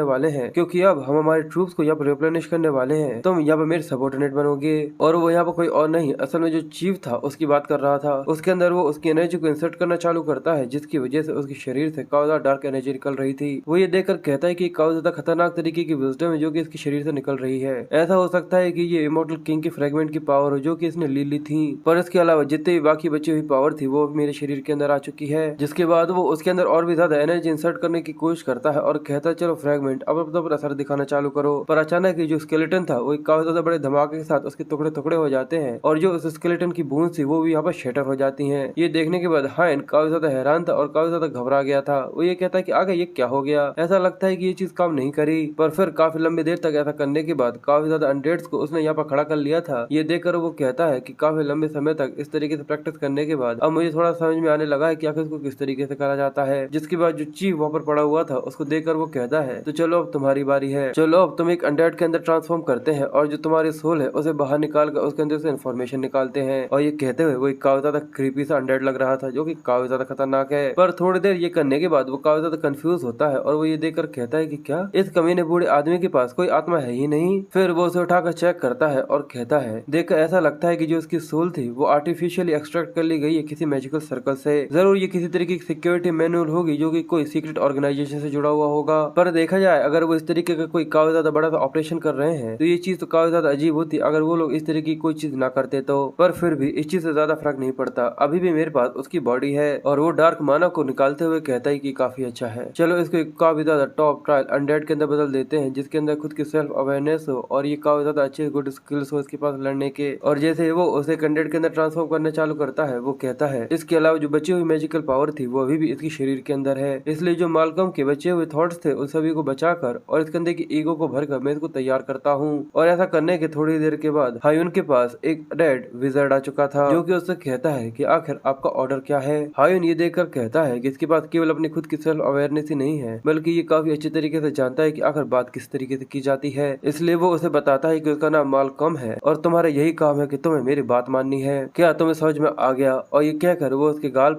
वाले हैं तुम यहाँ पर मेरे सबॉर्डिनेट बनोगे। और वो यहाँ पर कोई और नहीं, असल में जो चीफ था उसकी बात कर रहा था। उसके अंदर वो उसकी एनर्जी को इंसर्ट करना चालू करता है जिसकी वजह से उसके शरीर से काफी ज्यादा डार्क एनर्जी निकल रही थी। वो ये देखकर कहता है कि काफी ज्यादा खतरनाक तरीके की विजडम है जो कि इसके शरीर से निकल रही है। ऐसा हो सकता है कि ये इमॉर्टल किंग की फ्रेगमेंट की पावर हो जो कि इसने ले ली थी, पर इसके अलावा जितने भी बाकी बची हुई पावर थी वो मेरे शरीर के अंदर आ चुकी है। जिसके बाद वो उसके अंदर और भी ज्यादा एनर्जी इंसर्ट करने की कोशिश करता है और कहता है चलो फ्रेगमेंट अब अपना असर दिखाना चालू करो। पर अचानक जो स्केलेटन था वो काफी ज्यादा बड़े धमाके के साथ उसके टुकड़े टुकड़े हो जाते हैं और जो उस स्केलेटन की बूंद थी वो भी यहाँ पर शेटर हो जाती है। ये देखने के बाद हायन काफी ज्यादा हैरान था और काफी ज्यादा घबरा गया था। वो ये कहता है कि आगे ये क्या हो गया, ऐसा लगता है कि ये चीज काम नहीं करी। पर फिर काफी लंबी देर तक ऐसा करने के बाद काफी ज्यादा अनडेड्स को उसने यहाँ पर खड़ा कर लिया था। ये देखकर वो कहता है कि काफी लंबे समय तक इस तरीके से प्रैक्टिस करने के बाद अब मुझे थोड़ा समझ में आने लगा है कि आखिर इसको किस तरीके से करा जाता है। जिसके बाद जो चीफ वहाँ पर पड़ा हुआ था उसको देखकर वो कहता है तो चलो अब तुम्हारी बारी है, चलो अब तुम एक अनडेड के अंदर ट्रांसफॉर्म करते हैं और जो तुम्हारी सोल है उसे बाहर निकाल कर उसके अंदर से इन्फॉर्मेशन निकालते हैं। और ये कहते हुए वो काफी ज्यादा क्रीपी सा अनडेड लग रहा था जो कि काफी ज्यादा खतरनाक है। पर थोड़ी देर ये करने के बाद वो काफी ज्यादा कंफ्यूज होता है और वो ये देखकर कहता है कि क्या इस कमीने बूढ़े आदमी के पास कोई आत्मा है ही नहीं। फिर वो उसे उठाकर चेक करता है और कहता है देखकर ऐसा लगता है कि जो उसकी सोल थी वो आर्टिफिशियली एक्सट्रैक्ट कर ली गई है किसी मैजिकल सर्कल से। जरूर ये किसी तरीके की सिक्योरिटी मैनुअल होगी जो कि कोई सीक्रेट ऑर्गेनाइजेशन से जुड़ा हुआ होगा। पर देखा जाए अगर वो इस तरीके का कोई काफी ज्यादा बड़ा सा ऑपरेशन कर रहे हैं तो ये चीज तो काफी ज्यादा अजीब होती अगर वो लोग इस तरीके की कोई चीज ना करते तो। पर फिर भी इस चीज से ज्यादा फर्क नहीं पड़ता, अभी भी मेरे पास उसकी बॉडी है। और वो डार्क मानव को निकालते हुए कहता है कि काफी अच्छा है, चलो इसको एक काफी ज्यादा टॉप ट्रायल अनडेड के अंदर बदल देते हैं जिसके अंदर खुद की सेल्फ अवेयरनेस हो और ये काफी ज्यादा अच्छे गुड स्किल्स हो इसके पास लड़ने के। और जैसे वो उसे अनडेड के अंदर ट्रांसफॉर्म करना चालू करता है वो कहता है इसके अलावा जो बची हुई मैजिकल पावर थी वो अभी भी इसकी शरीर के अंदर है, इसलिए जो मालकम के बचे हुए थॉट्स थे उन सभी को बचाकर और इसके अंदर की ईगो को भरकर मैं इसको तैयार करता हूँ। और ऐसा करने के थोड़ी देर के बाद हायुन के पास एक डेड विजर्ड आ चुका था जो कि उससे कहता है कि आखिर आपका ऑर्डर क्या है। हायुन ये देखकर कहता है कि इसके पास केवल अपनी खुद की सेल्फ अवेयरनेस ही नहीं है बल्कि ये काफी अच्छे तरीके से जानता है कि आखिर बात किस तरीके से की जाती है, इसलिए वो उसे बताता है कि उसका नाम मालकम है और तुम्हारा यही काम है कि तुम्हें मेरी बात माननी है, क्या तुम्हें समझ में आ गया। और ये कहकर वो उसके गाल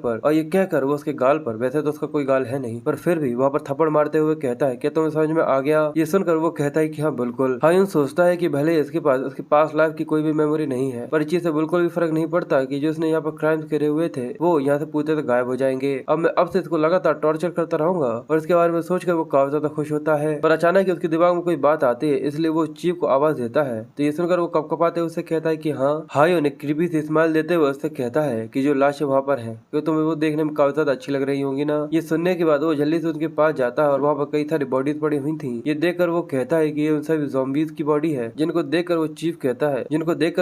पर वैसे तो उसका कोई गाल है नहीं पर फिर भी वहाँ पर थप्पड़ मारते हुए कहता है क्या तुम्हें समझ में आ गया। ये सुनकर वो कहता है कि हाँ बिल्कुल। हायुन सोचता है कि भले इसके पास उसके पास लाइफ की कोई भी मेमोरी नहीं है पर इस चीज से बिल्कुल भी फर्क नहीं पड़ता कि जो उसने यहाँ पर क्राइम्स करे हुए थे वो यहाँ से पूरे तरह गायब हो जाएंगे। अब मैं अब से इसको लगातार टॉर्चर करता रहूंगा और इसके बारे में सोचकर वो काफी ज्यादा खुश होता है। पर अचानक उसके दिमाग में कोई बात आती है इसलिए वो चीफ को आवाज देता है। तो ये सुनकर वो कपकपाते उससे कहता है कि हाँ। हायुन ने क्रीपी से स्माइल देते हुए उससे कहता है कि जो लाशें वहाँ पर है क्यों तुम्हें वो देखने में काफी ज्यादा अच्छी लग रही होंगी ना। ये सुनने के बाद वो जल्दी से उनके पास जाता है और वहाँ पर कई सारी बॉडीज पड़ी हुई थी। ये देखकर वो कहता है कि ये उन सभी ज़ॉम्बीज की बॉडी है जिनको देखकर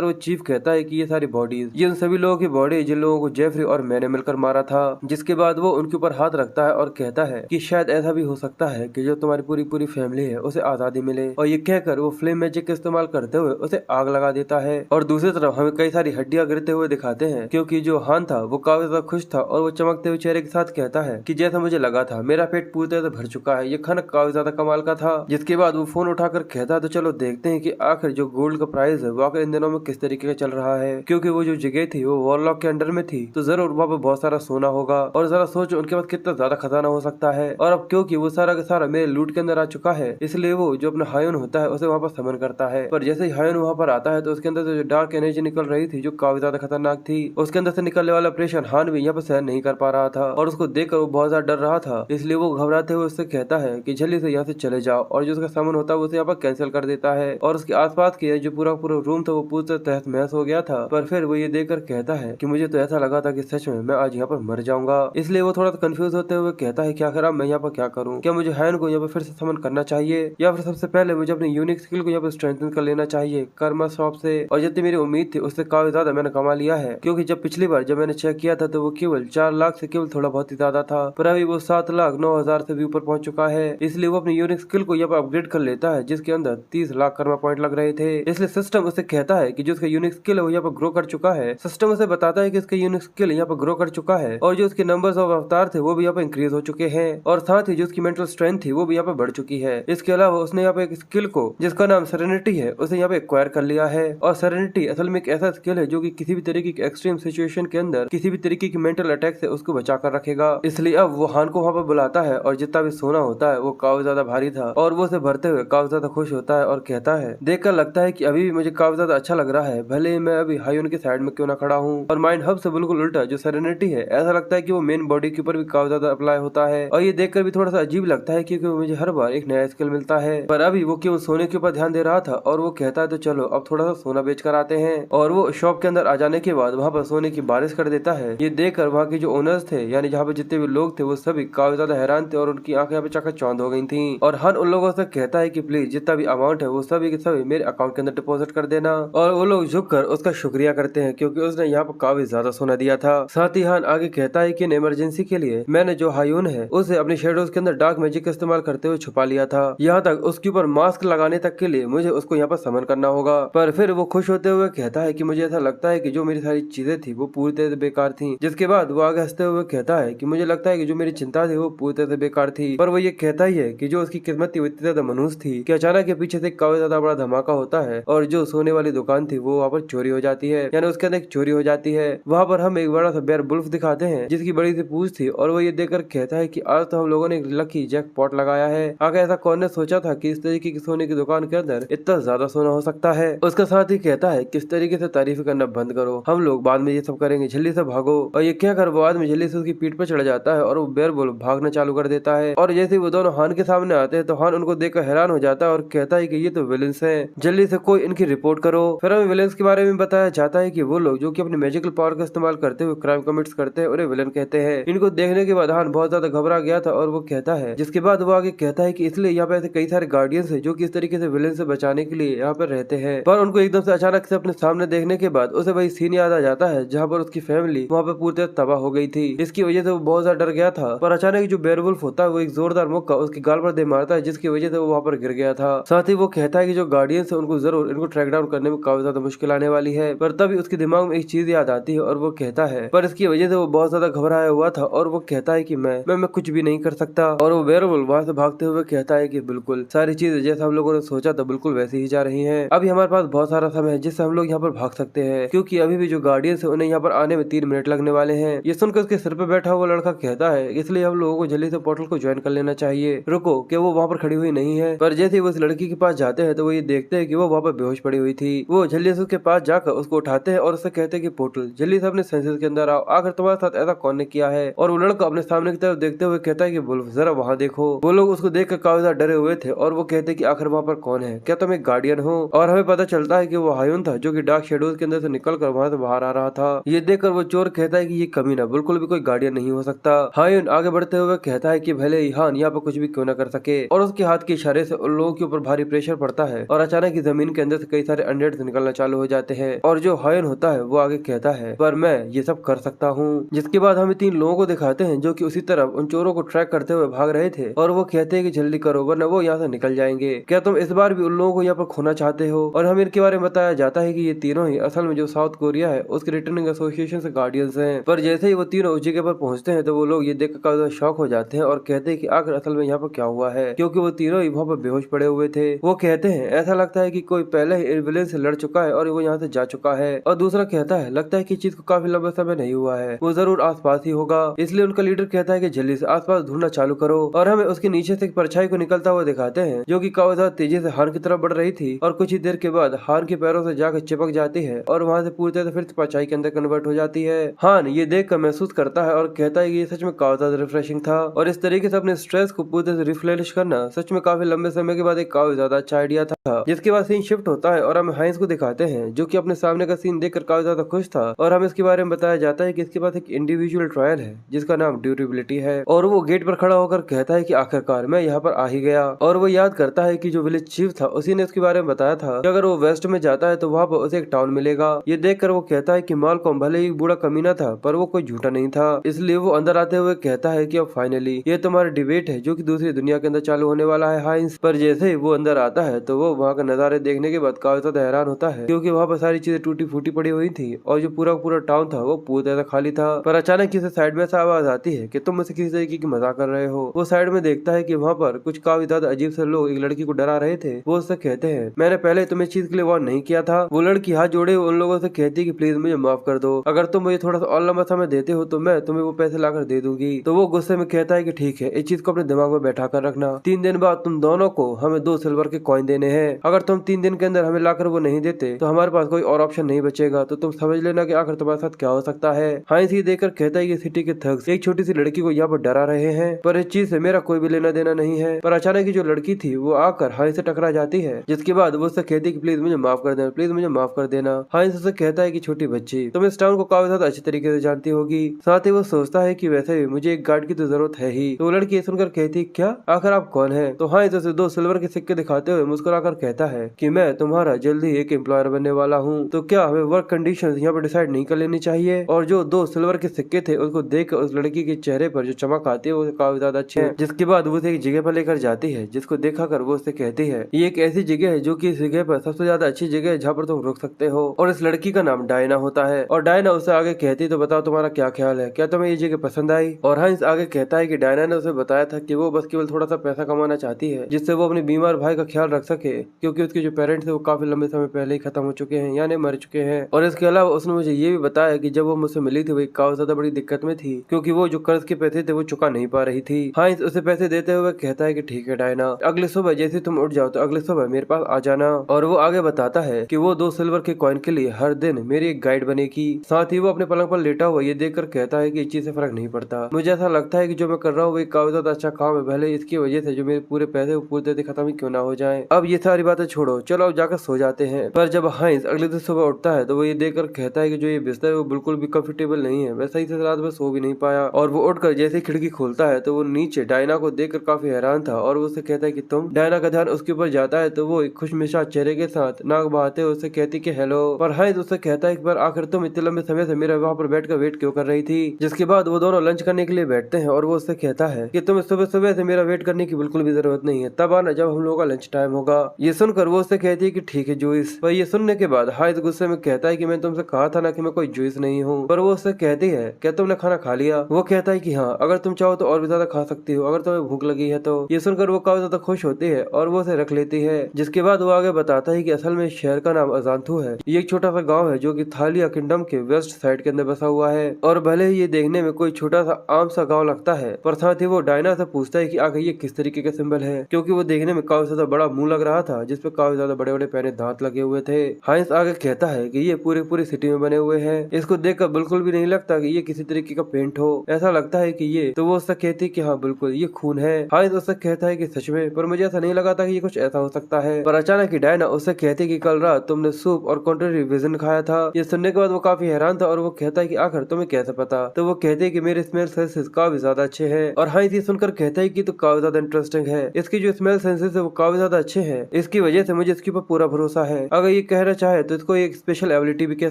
वो चीफ कहता है कि ये सारी बॉडीज ये उन सभी लोगों की बॉडी जिन लोगों को जेफरी और मैंने मिलकर मारा था। जिसके बाद वो उनके ऊपर हाथ रखता है और कहता है कि शायद ऐसा भी हो सकता है कि जो तुम्हारी पूरी फैमिली है उसे आजादी मिले। और ये कहकर वो फ्लेम मैजिक का इस्तेमाल करते हुए उसे आग लगा देता है। और दूसरी तरफ हमें कई सारी हड्डियां गिरते हुए दिखाते हैं क्योंकि जो हान था वो काफी ज्यादा खुश था और वो चमकते हुए चेहरे के साथ कहता है कि जैसा मुझे लगा था मेरा पेट पूरी तरह से भर चुका है। ये खाना काफी ज्यादा कमाल का था। जिसके बाद वो फोन उठाकर कहता है तो चलो देखते हैं कि आखिर जो गोल्ड का प्राइस है वो आखिर इन दिनों में किस तरीके का चल रहा है, क्योंकि वो जो जगह थी वो वॉरलॉक के अंडर में थी तो जरूर वहाँ पे बहुत सारा सोना होगा। और जरा सोचो उनके पास कितना ज्यादा खजाना हो सकता है। और अब क्योंकि वो सारा का सारा मेरे लूट के अंदर आ चुका है इसलिए वो जो अपना हायुन होता है उसे वहाँ पर समन करता है। पर जैसे ही हायुन वहाँ पर आता है तो उसके अंदर से जो डार्क एनर्जी निकल रही थी जो काफी ज्यादा खतरनाक थी उसके अंदर से निकलने वाला प्रेशर हान भी यहाँ पर सहन नहीं कर पा रहा था और उसको देखकर वो बहुत ज्यादा डर रहा था। इसलिए वो घबराते हुए उससे कहता है कि जल्दी से यहाँ से चले जाओ और जो उसका सामान होता है उसे यहाँ पर कैंसिल कर देता है। और उसके आसपास के जो पूरा रूम था वो पूरी तहस महस हो गया था। पर फिर वो ये देखकर कहता है कि मुझे तो ऐसा लगा था कि सच में मैं आज यहाँ पर मर जाऊंगा। इसलिए वो थोड़ा कंफ्यूज होते हुए कहता है कि आखिर अब मैं यहाँ पर क्या करूँ, क्या मुझे हायन को यहाँ पर फिर से समन करना चाहिए या फिर सबसे पहले मुझे अपनी यूनिक स्किल को यहाँ पर स्ट्रेंथन कर लेना चाहिए कर्मा शॉप से। और जितनी मेरी उम्मीद थी उससे काफी ज्यादा मैंने कमा लिया है, क्योंकि जब पिछली बार जब मैंने चेक किया था तो वो केवल 4 लाख से केवल थोड़ा बहुत ही ज्यादा था पर अभी वो 7,09,000 से भी ऊपर पहुंच चुका है। इसलिए वो अपनी यूनिक स्किल को यहाँ पर अपग्रेड कर लेता है जिसके अंदर 30 लाख कर्मा पॉइंट लग रहे थे। इसलिए सिस्टम उसे कहता है कि जो उसका यूनिक स्किल है वो यहाँ पर ग्रो कर चुका है। सिस्टम उसे बताता है कि इसका यूनिक स्किल यहाँ पर ग्रो कर चुका है और जो उसके नंबर्स ऑफ अवतार थे वो भी यहाँ पर इंक्रीज हो चुके हैं और साथ ही जो उसकी मेंटल स्ट्रेंथ थी वो भी यहाँ पर बढ़ चुकी है। इसके अलावा उसने यहाँ पे एक स्किल को जिसका नाम सेरेनिटी है उसे यहाँ पे एक्वायर कर लिया है। और सेरेनिटी असल में एक ऐसा स्किल है जो कि किसी भी तरीके की एक्सट्रीम सिचुएशन के अंदर किसी भी तरीके की मेंटल अटैक से उसको बचा कर रखेगा। इसलिए अब वो हान को वहाँ पर बुलाता है और जितना भी सोना होता है वो काफी ज्यादा भारी था और वो उसे भरते हुए काफी ज्यादा खुश होता है और कहता है देखकर लगता है कि अभी भी मुझे काफी ज्यादा अच्छा लग रहा है, भले ही मैं अभी हायुन के साइड में क्यों ना खड़ा हूँ। और माइंड हब से बिल्कुल उल्टा जो सेरेनिटी है ऐसा लगता है कि वो मेन बॉडी के ऊपर भी काफी ज्यादा अप्लाई होता है और ये देखकर भी थोड़ा सा अजीब लगता है क्योंकि मुझे हर बार एक नया स्किल मिलता है। पर अभी वो क्यों सोने के ऊपर ध्यान दे रहा था और वो कहता है तो चलो अब थोड़ा सा सोना बेच कर आते हैं। और वो शॉप के अंदर आ जाने के बाद वहाँ पर सोने की बारिश कर देता है। ये देखकर वहाँ के जो ओनर्स थे यानी जहाँ पे जितने भी लोग थे वो सभी काफी ज्यादा हैरान थे और उनकी आंखें यहाँ पे चकाचौंध हो गई थी। और हर उन लोगों से कहता है कि प्लीज जितना भी अमाउंट है वो सभी के सभी मेरे अकाउंट के अंदर डिपॉजिट कर देना। और वो लोग झुक कर उसका शुक्रिया करते हैं क्योंकि उसने यहाँ पर काफी ज्यादा सोना दिया था। साथ ही ईहान आगे कहता है कि इन इमरजेंसी के लिए मैंने जो हायून है उसे अपनी शेडोज के अंदर डार्क मैजिक का इस्तेमाल करते हुए छुपा लिया था। यहाँ तक उसके ऊपर मास्क लगाने तक के लिए मुझे उसको यहाँ पर समन करना होगा। पर फिर वो खुश होते हुए कहता है कि मुझे ऐसा लगता है कि जो मेरी सारी चीजें थी वो पूरी तरह से बेकार थी। जिसके बाद वो आगे हंसते हुए कहता है कि मुझे लगता है कि जो मेरी चिंता थी वो पूरी तरह से बेकार थी। पर वो ये कहता ही है कि जो उसकी किस्मत थी वो इतनी ज्यादा मनहूस थी कि अचानक के पीछे से काफी ज्यादा बड़ा धमाका होता है और जो सोने वाली दुकान थी वो वहाँ पर चोरी हो जाती है, यानी उसके अंदर एक चोरी हो जाती है। वहाँ पर हम एक बड़ा सा बेयर वुल्फ दिखाते हैं जिसकी बड़ी सी पूंछ थी और वो ये देखकर कहता है कि आज तो हम लोगों ने एक लकी जैकपॉट लगाया है। आगे ऐसा कौन ने सोचा था कि इस तरीके की सोने की दुकान के अंदर इतना ज्यादा सोना हो सकता है। उसका साथ ही कहता है किस तरीके से तारीफ करना बंद करो, हम लोग बाद में ये सब करेंगे, जल्दी से भागो। और ये कहकर वो आदमी जल्दी से उसकी पीठ पर चढ़ जाता है और वो बेयर वुल्फ भागना चालू कर देता है। और जैसे वो दोनों हान के सामने आते हैं तो हान उनको देखकर हैरान हो जाता है और कहता है कि ये तो विलेंस हैं, जल्दी से कोई इनकी रिपोर्ट करो। फिर हमें विलेंस के बारे में बताया जाता है कि वो लोग जो कि अपनी मैजिकल पावर का इस्तेमाल करते हुए क्राइम कमिट्स करते हैं उन्हें विलेन कहते हैं। इनको देखने के बाद हान बहुत ज्यादा घबरा गया था और वो कहता है, जिसके बाद वो आगे कहता है कि इसलिए यहाँ पे ऐसे कई सारे गार्डियंस हैं जो कि इस तरीके से विलेन से बचाने के लिए यहाँ पर रहते हैं। पर उनको एकदम से अचानक से अपने सामने देखने के बाद उसे वही सीन याद आ जाता है जहाँ पर उसकी फैमिली वहाँ पे पूरी तरह तबाह हो गई थी। इसकी वजह से वो बहुत ज्यादा डर गया था। पर अचानक जो बेयरवुल्फ होता है वो एक जोरदार मुक्का उसकी गाल पर दे मारता है जिसकी वजह से वो वहाँ पर गिर गया था। साथ ही वो कहता है कि जो गार्डियंस है उनको जरूर इनको ट्रैक डाउन करने में काफी ज्यादा मुश्किल आने वाली है। पर तभी उसके दिमाग में एक चीज याद आती है और वो कहता है, पर इसकी वजह से वो बहुत ज्यादा घबराया हुआ था और वो कहता है कि मैं कुछ भी नहीं कर सकता। और वो बेयरवुल्फ वहाँ से भागते हुए कहता है कि बिल्कुल सारी चीजें जैसा हम लोगों ने सोचा था बिल्कुल वैसी ही जा रही है। अभी हमारे पास बहुत सारा समय है जिससे हम लोग यहाँ पर भाग सकते हैं, क्योंकि अभी भी जो गार्डियंस है उन्हें यहाँ पर आने में 3 मिनट लगने वाले हैं। ये सुनकर उसके सिर पे बैठा हुआ लड़का कहता है, इसलिए हम लोगों को जल्दी से पोर्टल को ज्वाइन कर लेना चाहिए। रुको, कि वो वहाँ पर खड़ी हुई नहीं है। पर जैसे वो उस लड़की के पास जाते हैं तो वो ये देखते हैं कि वो वहाँ पर बेहोश पड़ी हुई थी। वो जल्दी से उसके पास जाकर उसको उठाते हैं और उससे कहते हैं कि पोर्टल जल्दी से अपने सेंसेस के अंदर आओ, आखिर तुम्हारे साथ ऐसा कौन ने किया है। और वो लड़का अपने सामने की तरफ देखते हुए कहता है कि वुल्फ जरा वहाँ देखो। वो लोग उसको देखकर काफी ज्यादा डरे हुए थे और वो कहते हैं कि आखिर वहाँ पर कौन है, क्या तुम एक गार्डियन हो। और हमें पता चलता है कि वो हायून था जो कि डार्क शेडोज के अंदर से निकलकर वहाँ से बाहर आ रहा था। ये देखकर वो चोर कहता है कि ये कमीना बिल्कुल भी कोई गार्डियन नहीं हो सकता। हायून आगे बढ़ते हुए कहता है कि भले ही हान यहाँ पर कुछ भी क्यों न कर सके। और उसके हाथ के इशारे से उन लोगों के ऊपर भारी प्रेशर पड़ता है और अचानक ही जमीन के अंदर से कई सारे अनडेड्स निकलना चालू हो जाते हैं। और जो हायून होता है वो आगे कहता है, पर मैं ये सब कर सकता हूँ। जिसके बाद हमें 3 लोगों को दिखाते हैं जो कि उसी तरफ उन चोरों को ट्रैक करते हुए भाग रहे थे और वो कहते हैं कि जल्दी करो वरना वो यहाँ से निकल जाएंगे। क्या तुम इस बार भी उन लोगों को यहाँ पर खोना चाहते हो। और हमें इनके बारे में बताया जाता है कि ये तीनों ही असल में जो साउथ कोरिया है उसके रिटर्निंग एसोसिएशन से गार्डियंस हैं। पर जैसे ही वो तीनों उस जगह पर पहुंचते हैं तो वो लोग ये देखकर काफी ज्यादा शॉक हो जाते हैं और कहते हैं कि आखिर असल में यहाँ पर क्या हुआ है, क्योंकि वो तीनों ही वहाँ पर बेहोश पड़े हुए थे। वो कहते हैं ऐसा लगता है कि कोई पहले ही विलेन से लड़ चुका है और वो यहाँ से जा चुका है। और दूसरा कहता है लगता है कि चीज को काफी लंबा समय नहीं हुआ है, वो जरूर आसपास ही होगा। इसलिए उनका लीडर कहता है कि जल्दी से आसपास ढूंढना चालू करो। और हमें उसके नीचे से एक परछाई को निकलता हुआ दिखाते हैं जो कि काफी ज्यादा तेजी से हान की तरफ बढ़ रही थी और कुछ ही देर के बाद हान के पैरों से जाकर चिपक जाती है और वहाँ से पूरी तरह से फिर परछाई के अंदर कन्वर्ट हो जाती है। हान ये देख कर महसूस करता है और कहता है कि ये सच में काफी ज्यादा रिफ्रेशिंग था और इस तरीके से अपने स्ट्रेस को पूरी तरह से रिफ्रेश करना सच में काफी लंबे समय के बाद एक काफी ज्यादा अच्छा आइडिया था। जिसके बाद सीन शिफ्ट होता है और हम हाइंस को दिखाते हैं जो कि अपने सामने का सीन देखकर काफी ज्यादा खुश था और हमें इसके बारे में बताया जाता है कि इसके पास एक इंडिविजुअल ट्रायल है जिसका नाम ड्यूरेबिलिटी है। और वो गेट पर खड़ा होकर कहता है कि आखिरकार मैं यहाँ पर आ ही गया। और वो याद करता है कि जो विलेज चीफ था उसी ने उसके बारे में बताया था कि अगर वो वेस्ट में जाता है तो वहाँ पर उसे एक टाउन मिलेगा। ये देखकर वो कहता है कि मालकॉम भले ही बूढ़ा कमीना था पर वो कोई झूठा नहीं था। इसलिए वो अंदर आते हुए कहता है कि अब फाइनली ये तुम्हारा डिबेट है जो कि दूसरी दुनिया के अंदर चालू होने वाला है हाइंस। पर जैसे ही वो अंदर आता है तो वो वहाँ का नजारे देखने के बाद काफी ज्यादा हैरान होता है क्योंकि वहाँ पर सारी चीजें टूटी फूटी पड़ी हुई थी और जो पूरा पूरा टाउन था वो पूरी तरह खाली था। पर अचानक किसी साइड में से आवाज आती है कि तुम मुझसे किसी तरीके की मजाक कर रहे हो। वो साइड में देखता है कि वहाँ पर कुछ काफी ज्यादा अजीब से लोग एक लड़की को डरा रहे थे। वो उससे कहते हैं मैंने पहले तुम्हें चीज के लिए वार्न नहीं किया था। वो लड़की हाथ जोड़े उन लोगों से कहती है कि प्लीज मुझे माफ कर दो, अगर तुम मुझे थोड़ा सा और लंबा समय देते हो तो मैं तुम्हें वो पैसे लाकर दे दूंगी। तो वो गुस्से में कहता है कि ठीक है, इस चीज को अपने दिमाग में बैठा कर रखना, 3 दिन बाद तुम दोनों को हमें 2 सिल्वर के कॉइन देने हैं। अगर तुम 3 दिन के अंदर हमें लाकर वो नहीं देते तो हमारे पास कोई और ऑप्शन नहीं बचेगा। तो तुम समझ लेना कि आखिर तुम्हारे साथ क्या हो सकता है। हाइंस ये देखकर कहता है कि सिटी के थग्स एक छोटी सी लड़की को यहाँ पर डरा रहे हैं पर इस चीज से मेरा कोई भी लेना देना नहीं है। पर अचानक ही जो लड़की थी वो आकर हाइंस से टकरा जाती है जिसके बाद वो उससे कहती है कि प्लीज मुझे माफ कर देना, प्लीज मुझे माफ कर देना। हाइंस उससे कहता है कि छोटी बच्ची तुम इस टाउन को काफी ज्यादा अच्छी तरीके से जानती होगी। साथ ही वो सोचता है कि वैसे भी मुझे एक गार्ड की तो जरूरत है ही। तो वो लड़की सुनकर कहती क्या आखिर आप कौन है। तो हाइंस उसे 2 सिल्वर के सिक्के दिखाते हुए मुस्कुराकर कहता है कि मैं तुम्हारा जल्दी एक एम्प्लॉयर बनने वाला हूँ। तो क्या हमें वर्क कंडीशंस यहाँ पर डिसाइड नहीं कर लेनी चाहिए। और जो 2 दो सिल्वर के सिक्के थे उनको देख कर उस लड़की के चेहरे पर जो चमक आती है वो काफी ज्यादा अच्छी है। जिसके बाद वो उसे एक जगह पर लेकर जाती है जिसको देखा कर वो उससे कहती है ये एक ऐसी जगह है जो कि इस जगह पर सबसे ज्यादा अच्छी जगह है जहाँ पर तुम रुक सकते हो। और इस लड़की का नाम डायना होता है और डायना उसे आगे कहती तो बताओ तुम्हारा क्या ख्याल है, क्या तुम्हें ये जगह पसंद आई। और हंस आगे कहता है कि डायना ने उसे बताया था कि वो बस केवल थोड़ा सा पैसा कमाना चाहती है जिससे वो अपने बीमार भाई का ख्याल रख सके, क्योंकि उसके जो पेरेंट्स थे वो काफी लंबे समय पहले ही खत्म हो चुके हैं यानी मर चुके हैं। और इसके अलावा उसने मुझे ये भी बताया कि जब वो मुझसे मिली थी वो काफी ज्यादा बड़ी दिक्कत में थी क्योंकि वो जो कर्ज के पैसे थे वो चुका नहीं पा रही थी। हंस उसे पैसे देते हुए कहता है कि ठीक है डायना, अगले सुबह जैसे तुम उठ जाओ तो अगले सुबह मेरे पास आ जाना। और वो आगे बताता है कि वो 2 सिल्वर के कॉइन के लिए हर दिन मेरी एक गाइड बनेगी। साथ ही वो अपने पलंग पर लेटा हुआ ये देखकर कहता है कि इस चीज से फर्क नहीं पड़ता, मुझे ऐसा लगता है कि जो मैं कर रहा हूँ वो एक काफी ज्यादा अच्छा काम है, भले इसकी वजह से जो मेरे पूरे पैसे वो पूरे खत्म ही क्यों ना हो जाए। अब ये सारी बातें छोड़ो, चलो अब जाकर सो जाते हैं। पर जब हंस अगले दिन सुबह उठता है तो वो ये देखकर कहता है कि जो ये बिस्तर है वो बिल्कुल भी कंफर्टेबल नहीं है, वैसा ही से रात में सो भी नहीं पाया। और वो उठकर जैसे खिड़की खोलता है तो वो नीचे डायना को देखकर काफी हैरान था और वो उससे कहता है कि तुम। डायना का ध्यान उसके ऊपर जाता है तो वो एक खुशमिजाज चेहरे के साथ नाक बहाते हुए उससे कहती कि हेलो। पर हंस उससे कहता है कि पर आखिर तुम इतने लंबे समय से मेरे वहाँ पर बैठकर वेट क्यों कर रही थी। जिसके बाद वो दोनों लंच करने के लिए बैठते हैं और वो उससे कहता है कि तुम्हें सुबह सुबह से मेरा वेट करने की बिल्कुल भी जरूरत नहीं है, तब आना जब हम लोगों का लंच टाइम होगा। ये सुनकर वो उससे कहती है कि ठीक है जूस। पर ये सुनने के बाद हंस गुस्से में कहता है कि मैंने तुमसे कहा था ना कि मैं कोई जूस नहीं हूँ। पर वो उससे कहती है क्या तुमने खाना खा लिया। वो कहता है कि हाँ, अगर तुम चाहो तो और भी ज्यादा खा सकती हो अगर तुम्हें भूख लगी है तो। ये सुनकर वो काफी ज्यादा खुश होती है और वो उसे रख लेती है। जिसके बाद वो आगे बताता है कि असल में इस शहर का नाम अजांथू है। ये एक छोटा सा गाँव है जो की थालिया किंगडम के वेस्ट साइड के अंदर बसा हुआ है। और भले ही ये देखने में कोई छोटा सा आम सा गाँव लगता है पर साथ ही वो डायना से पूछता है कि आखिर ये किस तरीके का सिंबल है, क्योंकि वो देखने में काफी ज्यादा बड़ा मुंह लग रहा था जिसपे काफी ज्यादा बड़े बड़े पैने दांत लगे हुए थे। हंस आगे कहता है कि ये पूरी सिटी में बने हुए हैं, इसको देखकर बिल्कुल भी नहीं लगता कि ये किसी तरीके का पेंट हो, ऐसा लगता है कि ये। तो वो उससे कहती कि हाँ बिल्कुल ये खून है। हंस उससे कहता है कि सच में, पर मुझे ऐसा नहीं लगा था कि ये कुछ ऐसा हो सकता है। पर अचानक ही डायना उससे कहती कि कल रात तुमने सूप और कॉन्ट्रेरी विजन खाया था। ये सुनने के बाद वो काफी हैरान था और वो कहता है कि आखिर तुम्हें कैसे पता। तो वो कहते है कि मेरे स्मेल सेंसेस काफी ज्यादा अच्छे हैं। और हंस ये सुनकर कहता है कि तो काफी ज्यादा इंटरेस्टिंग है, इसकी जो स्मेल सेंसेस है वो काफी ज्यादा अच्छे हैं, इसकी वजह से मुझे इसके ऊपर पूरा भरोसा है। अगर ये कहना चाहे तो इसको एक स्पेशल एबिलिटी भी कह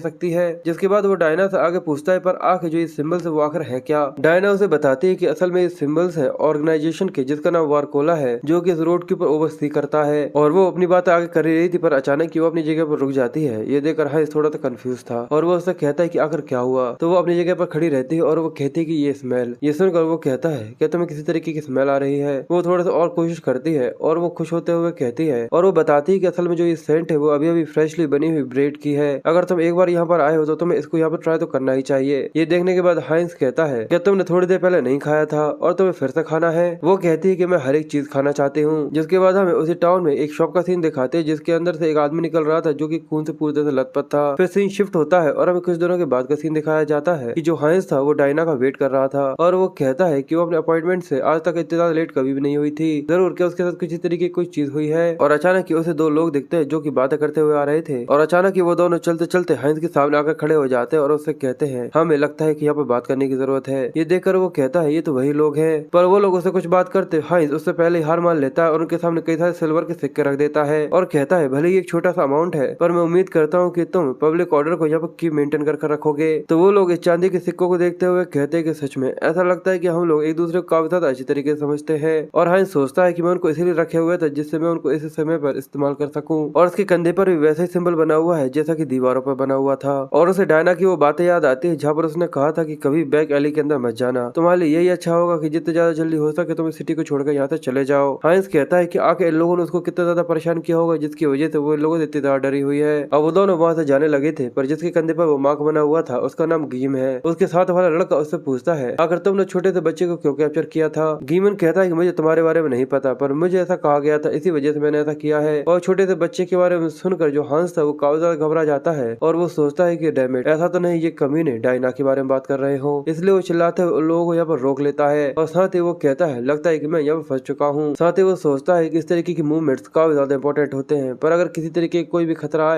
सकती है। जिसके बाद वो डायना से आगे पूछता है पर आखिर जो ये सिंबल्स है वो आखिर है क्या। डायना उसे बताती है कि असल में ये सिंबल्स है ऑर्गेनाइजेशन के जिसका नाम वारकोला है, जो कि इस रोड के ऊपर ओवरसी करता है। और वो अपनी बात आगे कर रही थी पर अचानक वो अपनी जगह पर रुक जाती है। ये देखकर हंस थोड़ा सा कंफ्यूज था और वो उससे कहता है कि आखिर क्या हुआ। तो वो अपनी जगह पर खड़ी रहती है और वो कहती है कि ये स्मेल। ये सुनकर वो कहता है क्या तुम्हें किसी तरीके की स्मेल आ रही है। वो थोड़ा सा और कोशिश करती है और वो खुश होते हुए कहती है और वो बताती है कि असल में जो ये सेंट है वो अभी अभी फ्रेशली बनी हुई ब्रेड की है, अगर तुम एक बार यहाँ पर आए हो तो तुम्हें इसको यहाँ पर ट्राई तो करना ही चाहिए। ये देखने के बाद हंस कहता है क्या तुमने थोड़ी देर पहले नहीं खाया था और तुम्हें फिर से खाना है। वो कहती है कि मैं हर एक चीज खाना चाहती हूँ। जिसके बाद हमें उसी टाउन में एक शॉप का सीन दिखाते हैं जिसके अंदर से एक आदमी निकल रहा था जो कि खून से पूरी तरह से लथपथ था। फिर सीन शिफ्ट होता है और हमें कुछ दिनों के बाद का सीन दिखाया जाता है कि जो हंस था वो डायना का वेट कर रहा था और वो कहता है कि वो अपने अपॉइंटमेंट से आज तक इतनी ज्यादा लेट कभी भी नहीं हुई थी, जरूर क्या उसके साथ किसी तरीके की कोई चीज हुई है। और अचानक ही उसे 2 लोग दिखते हैं जो कि बातें करते हुए आ रहे थे और अचानक ही वो दोनों चलते चलते हंस के सामने आकर खड़े हो जाते हैं और उससे कहते हैं हमें लगता है कि यहाँ पर बात करने की जरूरत है। ये देखकर वो कहता है ये तो वही लोग हैं। पर वो लोग उससे कुछ बात करते हंस उससे पहले हार मान लेता है और उनके सामने कई सारे सिल्वर के सिक्के रख देता है और कहता है भले ही एक छोटा सा अमाउंट है पर मैं उम्मीद करता हूँ कि तुम पब्लिक ऑर्डर को यहाँ पर की मेंटेन कर रखोगे। तो वो लोग इस चांदी के सिक्कों को देखते हुए कहते हैं कि सच में ऐसा लगता है कि हम लोग एक दूसरे को काफी ज्यादा अच्छी तरीके से समझते हैं। और हंस सोचता है कि मैं उनको इसीलिए रखे हुए था जिससे मैं उनको इस समय पर इस्तेमाल कर सकूं। और उसके कंधे पर भी वैसा ही सिंबल बना हुआ है जैसा कि दीवारों पर बना हुआ था। और उसे डायना की वो बातें याद आती है जहाँ पर उसने कहा था कि कभी बैक एली के अंदर मत जाना, तुम्हारे लिए यही अच्छा होगा कि जितने ज्यादा जल्दी हो सके तुम इस सिटी को छोड़कर यहाँ से चले जाओ। हंस कहता है कि आके इन लोगों ने उसको कितना ज्यादा परेशान किया होगा जिसकी वजह से वो इन लोगों से इतनी ज्यादा डरी हुई है। अब वो दोनों वहाँ से जाने लगे थे पर जिसके कंधे पर वो मार्क बना हुआ था उसका नाम गीम है। उसके साथ वाला लड़का उससे पूछता है आखिर तुमने छोटे से बच्चे को क्यों कैप्चर किया था। गीमन कहता है कि मुझे तुम्हारे बारे में नहीं पता पर मुझे ऐसा कहा गया था इसी वजह से मैंने ऐसा किया है। और छोटे से बच्चे के बारे में सुनकर जो हंस था वो काफी ज्यादा घबरा जाता है और वो सोचता है कि डैमेट ऐसा तो नहीं ये कमीने डायना के बारे में बात कर रहे हो, इसलिए वो चिल्लाते हुए लोगों को यहाँ पर रोक लेता है। और साथ ही वो कहता है लगता है कि मैं यहाँ पर फंस चुका हूँ। साथ ही वो सोचता है कि इस तरीके की मूवमेंट्स काफी ज्यादा इंपॉर्टेंट होते हैं पर अगर किसी तरीके कोई भी खतरा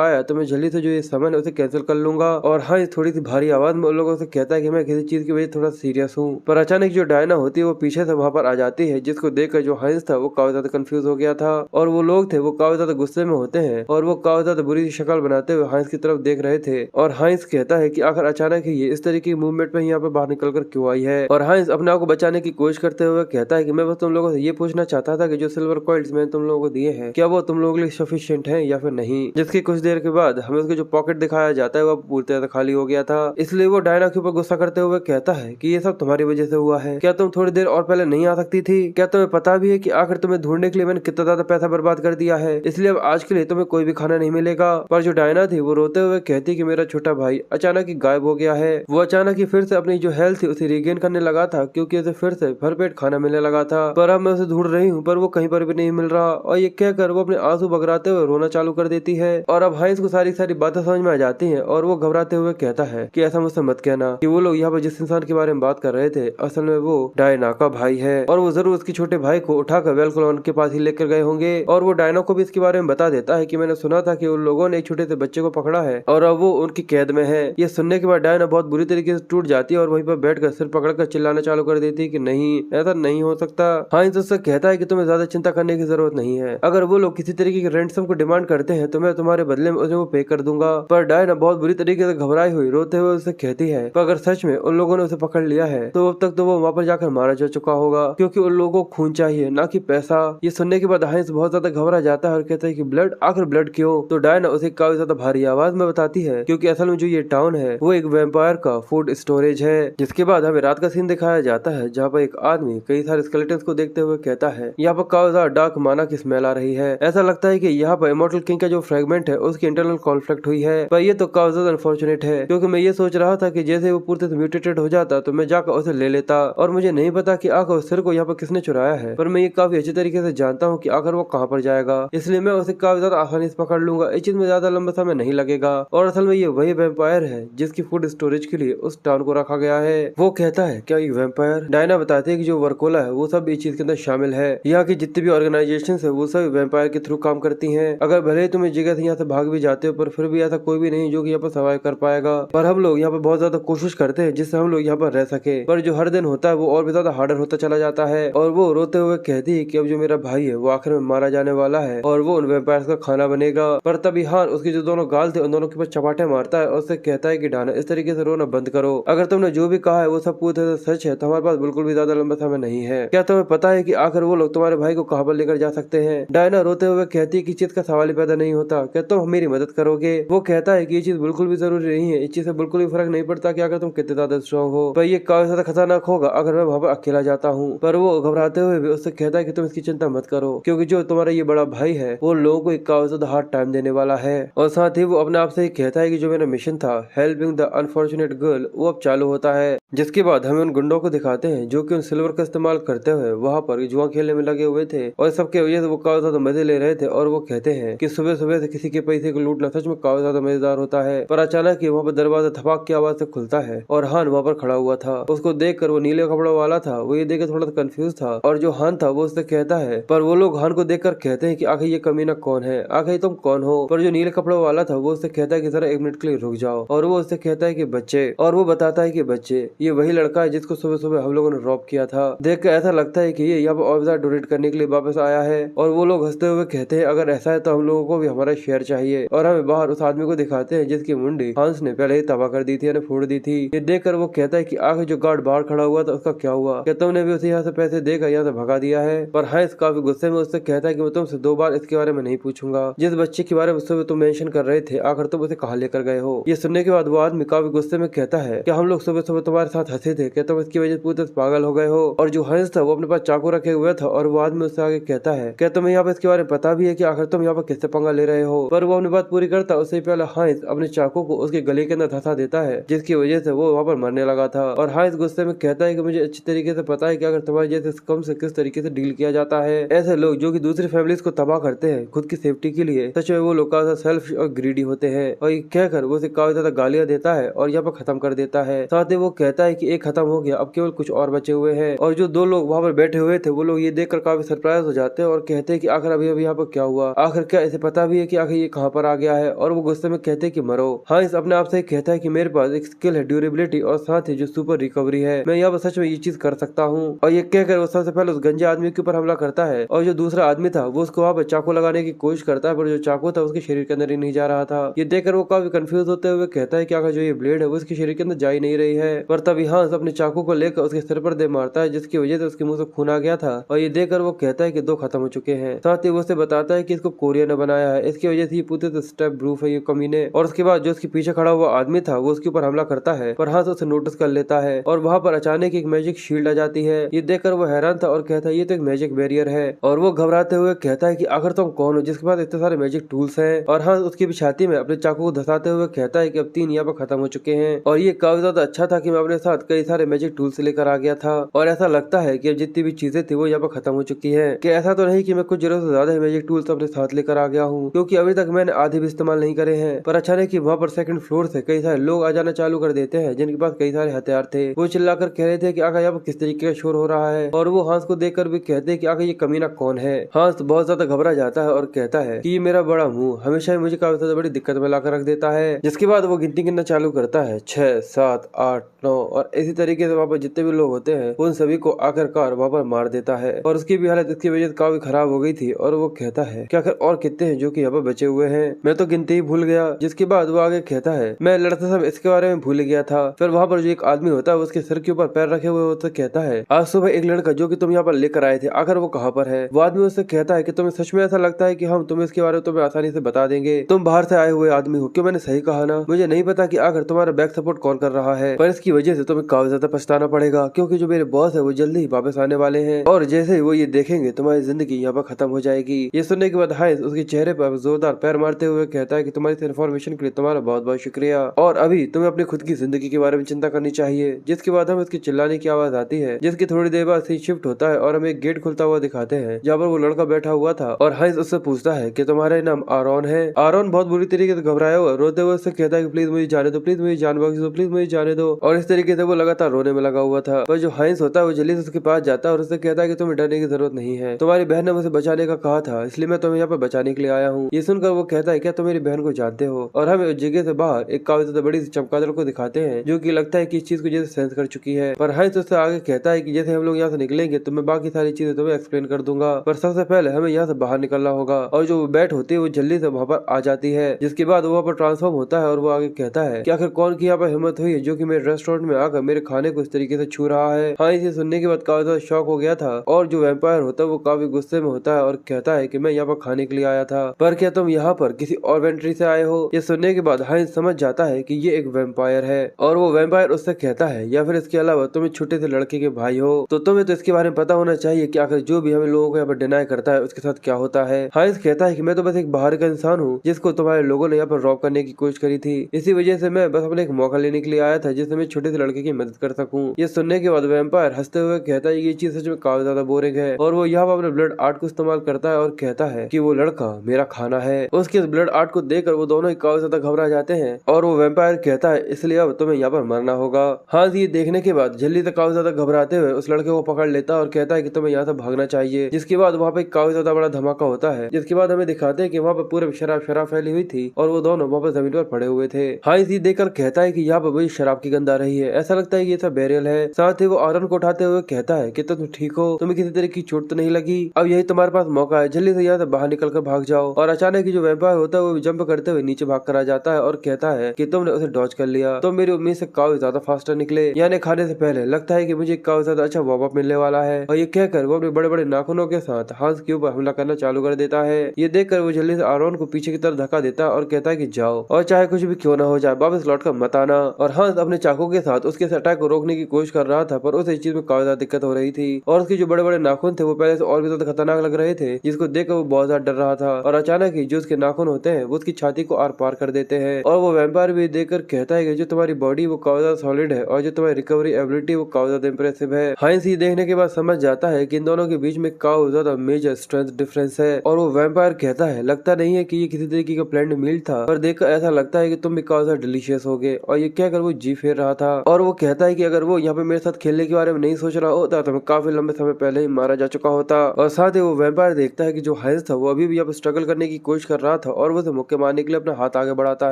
आया तो मैं जल्दी से जो ये सामान है उसे कैंसिल कर लूंगा। और हाँ थोड़ी सी भारी आवाज में उन लोगों से कहता है कि मैं किसी चीज की वजह थोड़ा सीरियस हूँ। पर अचानक जो डायना होती है वो पीछे से वहाँ पर आ जाती है जिसको देखकर जो हंस था वो काफी ज्यादा कंफ्यूज हो गया था और वो लोग थे वो काफी ज्यादा गुस्से में होते हैं और वो काफी ज्यादा बुरी शक्ल बनाते हुए हंस की तरफ देख रहे थे। और और हाइंस कहता है कि आखिर अचानक ही ये इस तरीके की मूवमेंट में यहाँ पे बाहर निकल कर क्यों आई है। और हाइंस अपने आप को बचाने की कोशिश करते हुए कहता है कि मैं बस तुम लोगों से ये पूछना चाहता था कि जो सिल्वर कॉइन्स मैंने तुम लोगों को दिए हैं क्या वो तुम लोगों के लिए सफिशिएंट है या फिर नहीं। जिसकी कुछ देर के बाद हमें उसके जो पॉकेट दिखाया जाता है वो पूरी तरह खाली हो गया था। इसलिए वो डायना के ऊपर गुस्सा करते हुए कहता है कि ये सब तुम्हारी वजह से हुआ है। क्या तुम थोड़ी देर और पहले नहीं आ सकती थी? क्या तुम्हें पता भी है कि आखिर तुम्हें ढूंढने के लिए मैंने कितना ज्यादा पैसा बर्बाद कर दिया है, इसलिए अब आज के लिए तुम्हें कोई भी खाना नहीं मिलेगा। पर जो डायना थी वो रोते हुए कहती कि मेरा छोटा भाई अचानक ही गायब हो गया है। वो अचानक ही फिर से अपनी जो हेल्थ थी उसे रिगेन करने लगा था क्योंकि उसे फिर से भरपेट खाना मिलने लगा था। पर अब मैं उसे ढूंढ रही हूँ पर वो कहीं पर भी नहीं मिल रहा। और ये कहकर वो अपने आंसू बगराते हुए रोना चालू कर देती है। और अब हाइंस को सारी सारी बातें समझ में आ जाती हैं और वो घबराते हुए कहता है कि ऐसा मुझसे मत कहना कि वो लोग यहाँ पर जिस इंसान के बारे में बात कर रहे थे असल में वो डायना का भाई है और वो जरूर उसके छोटे भाई को उठाकर वेलक्लॉन के पास ही लेकर गए होंगे। और वो डायना को भी इसके बारे में बता देता है कि मैंने सुना था कि उन लोगों ने एक छोटे से बच्चे को पकड़ा है और अब वो उनकी कैद में है। ये सुनने के बाद डायना बहुत बुरी तरीके से टूट जाती है और वहीं पर बैठकर सिर पकड़कर चिल्लाना चालू कर देती है कि नहीं, ऐसा नहीं हो सकता। हाइंस उससे कहता है कि तुम्हें ज्यादा चिंता करने की जरूरत नहीं है। अगर वो लोग किसी तरीके की रेंसम को डिमांड करते हैं तो मैं तुम्हारे बदले में उसे वो पे कर दूंगा। पर डायना बहुत बुरी तरीके से घबराई हुई रोते हुए उसे कहती है पर अगर सच में उन लोगों ने उसे पकड़ लिया है तो अब तक तो वो वहाँ पर जाकर मारा जा चुका होगा क्योंकि उन लोगों को खून चाहिए ना कि पैसा। ये सुनने के बाद हाइंस बहुत ज्यादा घबरा जाता है और कहता है कि ब्लड, आखिर ब्लड क्यों? तो डायना उसे काफी ज्यादा भारी आवाज में बताती है क्योंकि असल में जो ये टाउन है वो एक वैम्पायर का फूड स्टोरेज है। जिसके बाद हमें रात का सीन दिखाया जाता है जहाँ पर एक आदमी कई सारे स्केलेटन्स को देखते हुए कहता है यहाँ पर काफी ज्यादा डार्क माना की स्मेल आ रही है। ऐसा लगता है कि यहाँ पर इमॉर्टल किंग का जो फ्रेगमेंट है उसकी इंटरनल कॉन्फ्लिक्ट हुई है। पर ये तो काफी ज्यादा अनफॉर्चुनेट है क्योंकि मैं ये सोच रहा था कि जैसे वो पूरी तरह म्यूटेटेड हो जाता तो मैं जाकर उसे ले लेता और मुझे नहीं पता कि आखिर उस सिर को यहाँ पर किसने चुराया है। पर मैं ये काफी अच्छी तरीके से जानता हूँ कि आखिर वो कहाँ पर जाएगा, इसलिए मैं उसे काफी ज्यादा आसानी से पकड़ लूंगा। इस चीज में ज्यादा लंबा समय नहीं लगेगा। और असल में ये वही वैम्पायर है जिसकी फूड स्टोरेज के लिए उस टाउन को रखा गया है। वो कहता है क्या ये वैम्पायर? डायना बताती है कि जो वर्कोला है वो सब इस चीज के अंदर शामिल है। यहाँ की जितनी भी ऑर्गेनाइजेशन है वो सब वैम्पायर के थ्रू काम करती है। अगर भले ही तुम इस जगह से यहाँ से भाग भी जाते हो पर फिर भी ऐसा कोई भी नहीं जो कि यहाँ पर सर्वाइव कर पाएगा। पर हम लोग यहाँ पर बहुत ज्यादा कोशिश करते हैं जिससे हम लोग यहाँ पर रह सके, पर जो हर दिन होता है वो और भी ज्यादा हार्डर होता चला जाता है। और वो रोते हुए कहती है कि अब जो मेरा भाई है वो आखिर में मारा जाने वाला है और वो उन वैम्पायर्स का खाना बनेगा। पर तभी हान उसकी जो दोनों गाल थे उन दोनों के ऊपर चपाटे मारता है और उससे कहता है कि डायना इस तरीके से रोना बंद करो। अगर तुमने जो भी कहा है वो सब पूरी तरह से सच है तो हमारे पास बिल्कुल भी ज्यादा लंबा समय नहीं है। क्या तुम्हें पता है कि आखिर वो लोग तुम्हारे भाई को कहाँ पर लेकर जा सकते हैं? डायना रोते हुए कहती है कि चीज का सवाल ही पैदा नहीं होता, क्या तुम मेरी मदद करोगे? वो कहता है कि ये चीज बिल्कुल भी जरूरी नहीं है, इस चीज से बिल्कुल भी फर्क नहीं पड़ता कि अगर तुम कितने ज्यादा स्ट्रॉन्ग हो, पर ये काफी ज्यादा खतरनाक होगा अगर मैं वहाँ पर अकेला जाता हूँ। पर वो घबराते हुए भी उससे कहता है कि तुम इसकी चिंता मत करो क्योंकि जो तुम्हारा ये बड़ा भाई है वो लोगों को एक काफी ज्यादा हार्ड टाइम देने वाला है। और साथ ही वो अपने आप से ही कहता है कि जो मेरा मिशन था हेल्पिंग द अनफॉर्चुनेट गर्ल वो अब चालू होता है। जिसके बाद हमें उन गुंडों को दिखाते हैं जो कि उन सिल्वर का इस्तेमाल करते हुए वहाँ पर जुआ खेलने में लगे हुए थे और सबके वजह से वो काफी ज्यादा मजे ले रहे थे। और वो कहते हैं कि सुबह सुबह से किसी के पैसे को लूटना सच में काफी ज्यादा मजेदार होता है। पर अचानक ही वहाँ पर दरवाजा थपाक की आवाज से खुलता है और हान वहाँ पर खड़ा हुआ था। उसको देखकर वो नीले कपड़ों वाला था, वो ये देख थोड़ा सा कंफ्यूज था। और जो हान था वो उससे कहता है, पर वो लोग हान को देखकर कहते हैं कि आखिर ये कमीना कौन है, आखिर तुम कौन हो? पर जो नीले कपड़ों वाला था वो उससे कहता है कि जरा 1 मिनट के लिए रुक जाओ। और वो उससे कहता है कि बच्चे, और वो बताता है कि बच्चे ये वही लड़का है जिसको सुबह सुबह हम लोगों ने रॉब किया था। देख कर ऐसा लगता है कि ये यहाँ पर और ज्यादा डोनेट करने के लिए वापस आया है। और वो लोग हंसते हुए कहते हैं अगर ऐसा है तो हम लोगों को भी हमारा शेयर चाहिए। और हमें बाहर उस आदमी को दिखाते हैं जिसकी मुंडी हांस ने पहले ही तबाह कर दी थी, यानी फोड़ दी थी। ये देखकर वो कहता है कि आखिर जो गार्ड बाहर खड़ा हुआ था उसका क्या हुआ? क्या तुमने भी उसे यहाँ से पैसे देकर यहाँ से भगा दिया है? पर हांस काफी गुस्से में उससे कहता है कि मैं तुमसे 2 बार इसके बारे में नहीं पूछूंगा। जिस बच्चे के बारे में सुबह तुम मेंशन कर रहे थे आखिर तुम उसे कहाँ लेकर गए हो? ये सुनने के बाद वो आदमी काफी गुस्से में कहता है कि हम लोग सुबह सुबह तुम्हारे साथ हंसे थे, क्या तुम इसकी वजह से पूरी तरह पागल हो गए हो? और जो हंस था वो अपने पास चाकू रखे हुए था और वो आदमी उससे आगे कहता है क्या तुम्हें यहाँ पर इसके बारे में पता भी है कि आखिर तुम यहाँ पर किससे पंगा ले रहे हो? पर वो अपनी बात पूरी करता उससे पहले हांस अपने चाकू को उसके गले के अंदर धंसा देता है जिसकी वजह से वो वहाँ पर मरने लगा था। और हांस गुस्से में कहता है कि मुझे अच्छी तरीके से पता है कि अगर तुम्हारे जैसे स्कम से किस तरीके से डील किया जाता है। ऐसे लोग जो कि दूसरी फैमिलीज को तबाह करते हैं खुद की सेफ्टी के लिए, सच में वो लोग काफी सेल्फ और ग्रीडी होते हैं। और ये कहकर वो उसे काफी ज्यादा गालियां देता है और यहाँ पर खत्म कर देता है। साथ ही वो कहता है कि एक खत्म हो गया, अब केवल कुछ और बचे हुए हैं। और जो 2 लोग वहाँ पर बैठे हुए थे वो लोग ये देखकर काफी सरप्राइज हो जाते हैं और कहते हैं कि आखिर अभी अभी यहाँ पर क्या हुआ, आखिर क्या इसे पता भी है कि आखिर ये कहाँ पर आ गया है? और वो गुस्से में कहते हैं कि मरो। हांस अपने आप से कहता है कि मेरे पास एक स्किल है ड्यूरेबिलिटी और साथ ही जो सुपर रिकवरी है, मैं यहाँ पर सच में ये चीज कर सकता हूँ। और ये कहकर वो सबसे पहले उस गंजे आदमी के ऊपर हमला करता है और जो दूसरा आदमी था वो उसको वहाँ पर चाकू लगाने की कोशिश करता है, पर जो चाकू था उसके शरीर के अंदर ही नहीं जा रहा था। ये देखकर वो काफी कंफ्यूज कंफ्यूज होते हुए कहता है कि आखिर जो ये ब्लेड है वो उसके शरीर के अंदर जा ही नहीं रही है। पर तभी हंस अपने चाकू को लेकर उसके सिर पर दे मारता है, जिसकी वजह से उसके मुंह से खून आ गया था। और ये देखकर वो कहता है कि 2 खत्म हो चुके हैं। साथ ही वो उसे बताता है कि इसको कोरिया ने बनाया है, इसकी वजह से ये पूरे स्टेप प्रूफ है ये कमीने। और उसके बाद जो उसके पीछे खड़ा हुआ आदमी था वो उसके ऊपर हमला करता है, पर हंस उसे नोटिस कर लेता है और वहाँ पर अचानक एक मैजिक शील्ड आ जाती है। ये देखकर वो हैरान था और कहता है ये तो एक मैजिक बैरियर है। और वो घबराते हुए कहता है कि आखिर तुम कौन हो जिसके पास इतने सारे मैजिक टूल्स हैं। और हंस उसकी भी छाती में अपने चाकू को धसाते हुए कहता है कि अब 3 यहाँ पर खत्म हो चुके हैं। और ये काफी ज्यादा अच्छा था कि मैं अपने साथ कई सारे मैजिक टूल्स लेकर आ गया था। और ऐसा लगता है कि अब जितनी भी चीजें थी वो यहाँ पर खत्म हो चुकी है। कि ऐसा तो नहीं कि मैं कुछ जरूरत से ज्यादा ही मैजिक टूल्स अपने साथ लेकर आ गया हूँ, क्योंकि अभी तक मैंने आधे भी इस्तेमाल नहीं करे हैं। पर अचानक ही वहाँ पर सेकंड फ्लोर से कई सारे लोग आ जाना चालू कर देते हैं, जिनके पास कई सारे हथियार थे। वो चिल्लाकर कह रहे थे कि आखिर यहाँ पर किस तरीके का शोर हो रहा है। और वो हंस को देखकर भी कहते हैं कि आखिर ये कमीना कौन है। हंस बहुत ज्यादा घबरा जाता है और कहता है कि ये मेरा बड़ा मुंह हमेशा ही मुझे काफी ज्यादा बड़ी दिक्कत में लाकर रख देता है। जिसके बाद वो गिनती गिनना चालू करता है 6, 7, 8, 9 और इसी तरीके से वहाँ पर जितने भी लोग होते हैं उन सभी को आखिरकार वहाँ पर मार देता है। और उसकी भी हालत इसकी वजह से काफी खराब हो गई थी। और वो कहता है कि आखिर और कितने हैं जो कि यहाँ पर बचे हुए हैं, मैं तो गिनती ही भूल गया। जिसके बाद वो आगे कहता है मैं लड़ते समय इसके बारे में भूल गया था। फिर वहाँ पर जो एक आदमी होता है उसके सिर के ऊपर पैर रखे हुए होते कहता है आज सुबह एक लड़का जो कि तुम यहाँ पर लेकर आए थे आखिर वो कहाँ पर है। वो आदमी उससे कहता है कि तुम्हें सच में ऐसा लगता है कि हम तुम्हें इसके बारे में तुम्हें आसानी से बता देंगे, तुम बाहर से आए हुए आदमी हो। क्यों मैंने सही कहा ना, मुझे नहीं पता कि आखिर तुम्हारा बैक सपोर्ट कौन कर रहा है, पर इसकी वजह से तुम्हें काफी ज्यादा पछताना पड़ेगा, क्योंकि जो मेरे बॉस है वो जल्दी ही वापस आने वाले हैं और जैसे ही वो ये देखेंगे तुम्हारी जिंदगी यहाँ पर खत्म हो जाएगी। ये सुनने के बाद हाइस उसके चेहरे पर जोरदार पैर मारते हुए कहता है कि तुम्हारी इस इन्फॉर्मेशन के लिए तुम्हारा बहुत बहुत शुक्रिया और अभी तुम्हें अपनी खुद की जिंदगी के बारे में चिंता करनी चाहिए। जिसके बाद हमें उसकी चिल्लाने की आवाज आती है, जिसकी थोड़ी देर बाद सीन शिफ्ट होता है और हमें एक गेट खुलता हुआ दिखाते हैं जहाँ पर वो लड़का बैठा हुआ था। और हाइस उससे पूछता है कि तुम्हारा नाम आरोन है। आरोन बहुत बुरी तरीके से घबराया हुआ रोते हुए उससे कहता है कि प्लीज मुझे जाने दो, प्लीज मुझे जान बख्श दो, प्लीज मुझे जाने दो। और इस तरीके से वो लगातार रोने में लगा हुआ था। पर जो हाइस होता है वो जल्दी से उसके पास जाता है और उससे कहता है कि तुम्हें डरने की जरूरत नहीं है, तुम्हारी बहन ने मुझे बचाने का कहा था, इसलिए मैं तुम्हें यहाँ पर बचाने के लिए आया हूँ। ये सुनकर वो कहता है क्या तुम मेरी बहन को जानते हो। और हमें उस जगह से बाहर एक काफी ज्यादा बड़ी चमगादड़ को दिखाते हैं जो कि लगता है कि इस चीज को जैसे सेंस कर चुकी है। पर हाइस उससे आगे कहता है कि जैसे हम लोग यहाँ से निकलेंगे तो मैं बाकी सारी चीजें तुम्हें एक्सप्लेन कर दूंगा, पर सबसे पहले हमें यहाँ से बाहर निकलना होगा। और जो बैट होती है वो जल्दी से वहाँ पर आ जाती है, जिसके बाद वहाँ पर ट्रांसफॉर्म होता है और वो आगे कहता है कि आखिर कौन की यहाँ पर हिम्मत हुई है जो कि मेरे रेस्टोरेंट में आकर मेरे खाने को इस तरीके से छू रहा है। हाँ, इसे सुनने के बाद काफी ज्यादा शॉक हो गया था। और जो वैम्पायर होता है वो काफी गुस्से में होता है और कहता है कि मैं यहाँ पर खाने के लिए आया था, पर क्या तुम यहाँ पर किसी और वेंट्री से आए हो। ये सुनने के बाद हाइंस समझ जाता है कि ये एक वैम्पायर है और वो वैम्पायर उससे कहता है या फिर इसके अलावा तुम एक छोटे से लड़के के भाई हो तो तुम्हें तो इसके बारे में पता होना चाहिए कि आखिर जो भी हमें लोगों को यहाँ पर डिनाई करता है उसके साथ क्या होता है। हाइंस कहता है कि मैं तो बस एक बाहर का इंसान हूँ जिसको तुम्हारे लोगों ने यहाँ पर रॉब करने की कोशिश करी थी, इसी वजह से मैं बस अपने एक मौका लेने के लिए आया था जिससे मैं छोटे से लड़के की मदद कर सकूं। ये सुनने के बाद वैम्पायर हंसते हुए कहता है ये चीज सच में काफी ज्यादा बोरिंग है और वो यहाँ पर अपने ब्लड आर्ट को इस्तेमाल करता है और कहता है कि वो लड़का मेरा खाना है। उसके ब्लड आर्ट को देखकर वो दोनों ही काफी ज्यादा घबरा जाते हैं और वो वैम्पायर कहता है इसलिए अब तुम्हें यहाँ पर मरना होगा। हाँ, ये देखने के बाद जल्दी से काफी ज्यादा घबराते हुए उस लड़के को पकड़ लेता है और कहता है कि तुम्हें यहाँ से भागना चाहिए। जिसके बाद वहाँ पे काफी ज्यादा बड़ा धमाका होता है, जिसके बाद हमें दिखाते हैं कि वहाँ पर पूरे शराब फैली हुई थी और वो दोनों वहाँ पर जमीन पर पड़े हुए थे। हाँ, इसी देखकर कहता है कि यहाँ पर वही शराब की गंध आ रही है, ऐसा लगता है कि ये सब बैरियल है। साथ ही वो आरन को उठाते हुए कहता है कि तुम ठीक हो, तुम्हें किसी तरह की चोट तो नहीं लगी, अब यही तुम्हारे पास मौका है, जल्दी से यहाँ से बाहर निकल कर भाग जाओ। और अचानक ही जो वैम्पायर होता है वो जंप करते हुए नीचे भाग कर आ जाता है और कहता है कि तुमने उसे डॉज कर लिया, तो मेरी उम्मीद से काफी ज्यादा फास्टर निकले, यानी खाने से पहले लगता है कि मुझे काफी ज्यादा अच्छा वार्म अप मिलने वाला है। और ये कहकर वो अपने बड़े बड़े नाखूनों के साथ हांस के ऊपर हमला करना चालू कर देता है। ये देखकर वो जल्दी से आरोन को पीछे की तरफ धक्का देता है और कहता है कि जाओ और चाहे कुछ भी क्यों ना हो जाए वापस लौट कर मत आना। और हांस अपने चाकू के साथ उसके अटैक को रोकने की कोशिश कर रहा था, पर उसे इस चीज में काफी ज्यादा दिक्कत हो रही थी और उसके जो बड़े बड़े नाखून थे वो पहले से और भी ज्यादा खतरनाक लग रहे थे, जिसको देखकर वो बहुत ज्यादा डर रहा था। और अचानक ही जो उसके नाखून होते हैं वो उसकी छाती को आर पार कर देते हैं और वो वैम्पायर भी देखकर कहता है कि जो तुम्हारी बॉडी वो काफी ज्यादा सॉलिड है और जो तुम्हारी रिकवरी एबिलिटी वो काफी ज्यादा इंप्रेसिव है। हाइंस ये देखने के बाद समझ जाता है कि इन दोनों के बीच में काफी ज्यादा मेजर स्ट्रेंथ डिफरेंस है। और वो वैम्पायर कहता है लगता नहीं है कि ये किसी तरीके का प्लान्ड मील था, पर देखकर ऐसा लगता है कि तुम भी काफी ज्यादा डिलीशियस होगे। और ये कहकर वो जी फेर रहा था और वो कहता है कि अगर वो यहाँ पे मेरे साथ खेलने के बारे में नहीं सोच रहा होता तो मैं काफी लंबे समय पहले ही मारा जा चुका होता। और साथ ही वो वैम्पायर देखता है कि जो हाइंस था वो अभी भी यहाँ पे स्ट्रगल करने की कोशिश कर रहा था और वो उसे मुक्के मारने के लिए अपना हाथ आगे बढ़ाता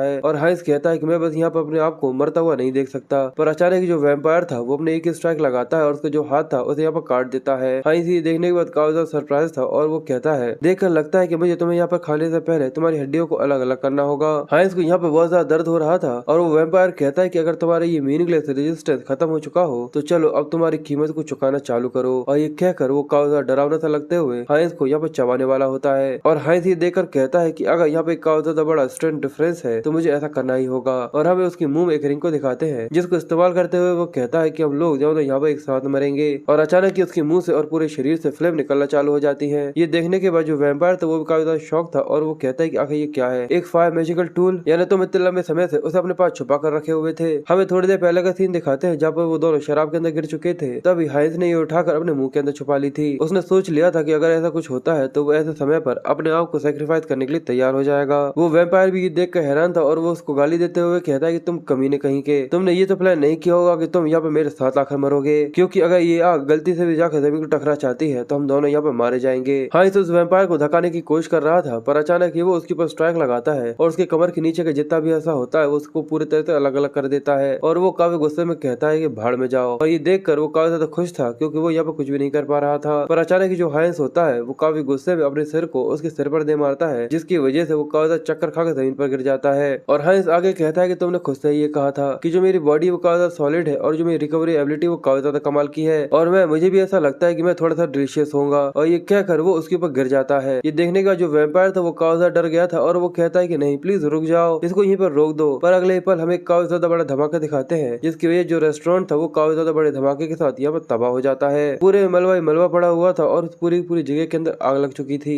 है। और हाइंस कहता है कि मैं बस यहाँ पर अपने आप को मरता हुआ नहीं देख सकता। पर अचानक जो वैम्पायर था वो अपने एक ही स्ट्राइक लगाता है और उसका जो हाथ था उसे यहाँ पर काट देता है। हाइंस ये देखने के बाद काफी ज्यादा सरप्राइज था और वो कहता है देखकर लगता है कि मुझे तुम्हें यहाँ पर खाने से पहले तुम्हारी हड्डियों को अलग अलग करना होगा। हाइंस को यहाँ यहाँ पे बहुत ज्यादा दर्द हो रहा था और वो वैम्पायर कहता है कि अगर तुम्हारा ये मीनिंगलेस रेजिस्टेंस खत्म हो चुका हो तो चलो अब तुम्हारी कीमत को चुकाना चालू करो। और ये कहकर वो काफी ज्यादा डरावना सा लगते हुए हाइंस को यहाँ पे चबाने वाला होता है और हाइंस ये देखकर कहता है कि अगर यहाँ पे काफी ज्यादा बड़ा स्ट्रेंथ डिफरेंस है तो मुझे ऐसा करना ही होगा। और हमें उसके मुंह में एक रिंग को दिखाते हैं जिसको इस्तेमाल करते हुए वो कहता है कि हम लोग जो यहाँ पे एक साथ मरेंगे। और अचानक ही उसके मुंह से और पूरे शरीर से फ्लेम निकलना चालू हो जाती है। ये देखने के बाद जो वैम्पायर था वो भी काफी ज्यादा शॉक था और वो कहता है कि आखिर ये क्या है, एक फायर मैजिकल टूल, यानी तुम इतने लंबे समय से उसे अपने पास छुपा कर रखे हुए थे। हमें थोड़ी देर पहले का सीन दिखाते हैं जहाँ पर वो दोनों शराब के अंदर गिर चुके थे। तभी हाइंस ने ये उठाकर अपने मुंह के अंदर छुपा ली थी। उसने सोच लिया था कि अगर ऐसा कुछ होता है तो वो ऐसे समय पर अपने आप को सेक्रीफाइस करने के लिए तैयार हो जाएगा। वो वैम्पायर भी ये देख कर हैरान था और वो उसको गाली देते हुए कहता है कि तुम कमीने कहीं के, तुमने ये तो प्लान नहीं किया होगा कि तुम यहाँ पे मेरे साथ आकर मरोगे, क्योंकि अगर ये आग गलती से भी जाकर जमीन को टकरा चाहती है तो हम दोनों यहाँ पे मारे जाएंगे। हाइंस उस वैम्पायर को धकाने की कोशिश कर रहा था पर अचानक ही वो उसके ऊपर स्ट्राइक लगाता है और उसके कमर के नीचे का जितना भी ऐसा होता है उसको पूरी तरह से अलग अलग कर देता है और वो काफी गुस्से में कहता है कि भाड़ में जाओ। और ये देखकर वो काफी ज्यादा खुश था क्योंकि वो यहाँ पे कुछ भी नहीं कर पा रहा था। पर अचानक ही जो हाइंस होता है वो काफी गुस्से में अपने सिर को उसके सिर पर दे मारता है जिसकी वजह से वो काफी ज्यादा चक्कर खाकर जमीन पर गिर जाता है। और हाइंस आगे कहता है कि तुमने खुद से ये कहा था कि जो मेरी बॉडी वो काफी ज्यादा सॉलिड है और जो मेरी रिकवरी एबिलिटी वो काफी ज्यादा कमाल की है और मुझे भी ऐसा लगता है कि मैं थोड़ा सा डिलीशियस होऊंगा। और ये कहकर वो उसके ऊपर गिर जाता है। ये देखने का जो वैम्पायर था वो काफी ज्यादा डर गया था और वो कहता है कि नहीं प्लीज रुक जाओ, इसको यहीं पर रोक दो। पर अगले पल हमें काफी ज्यादा बड़ा धमाका दिखाते हैं जिसकी वजह जो रेस्टोरेंट था वो काफी ज्यादा बड़े धमाके के साथ यहाँ पर तबाह हो जाता है। पूरे मलबा ही मलबा पड़ा हुआ था और पूरी जगह के अंदर आग लग चुकी थी।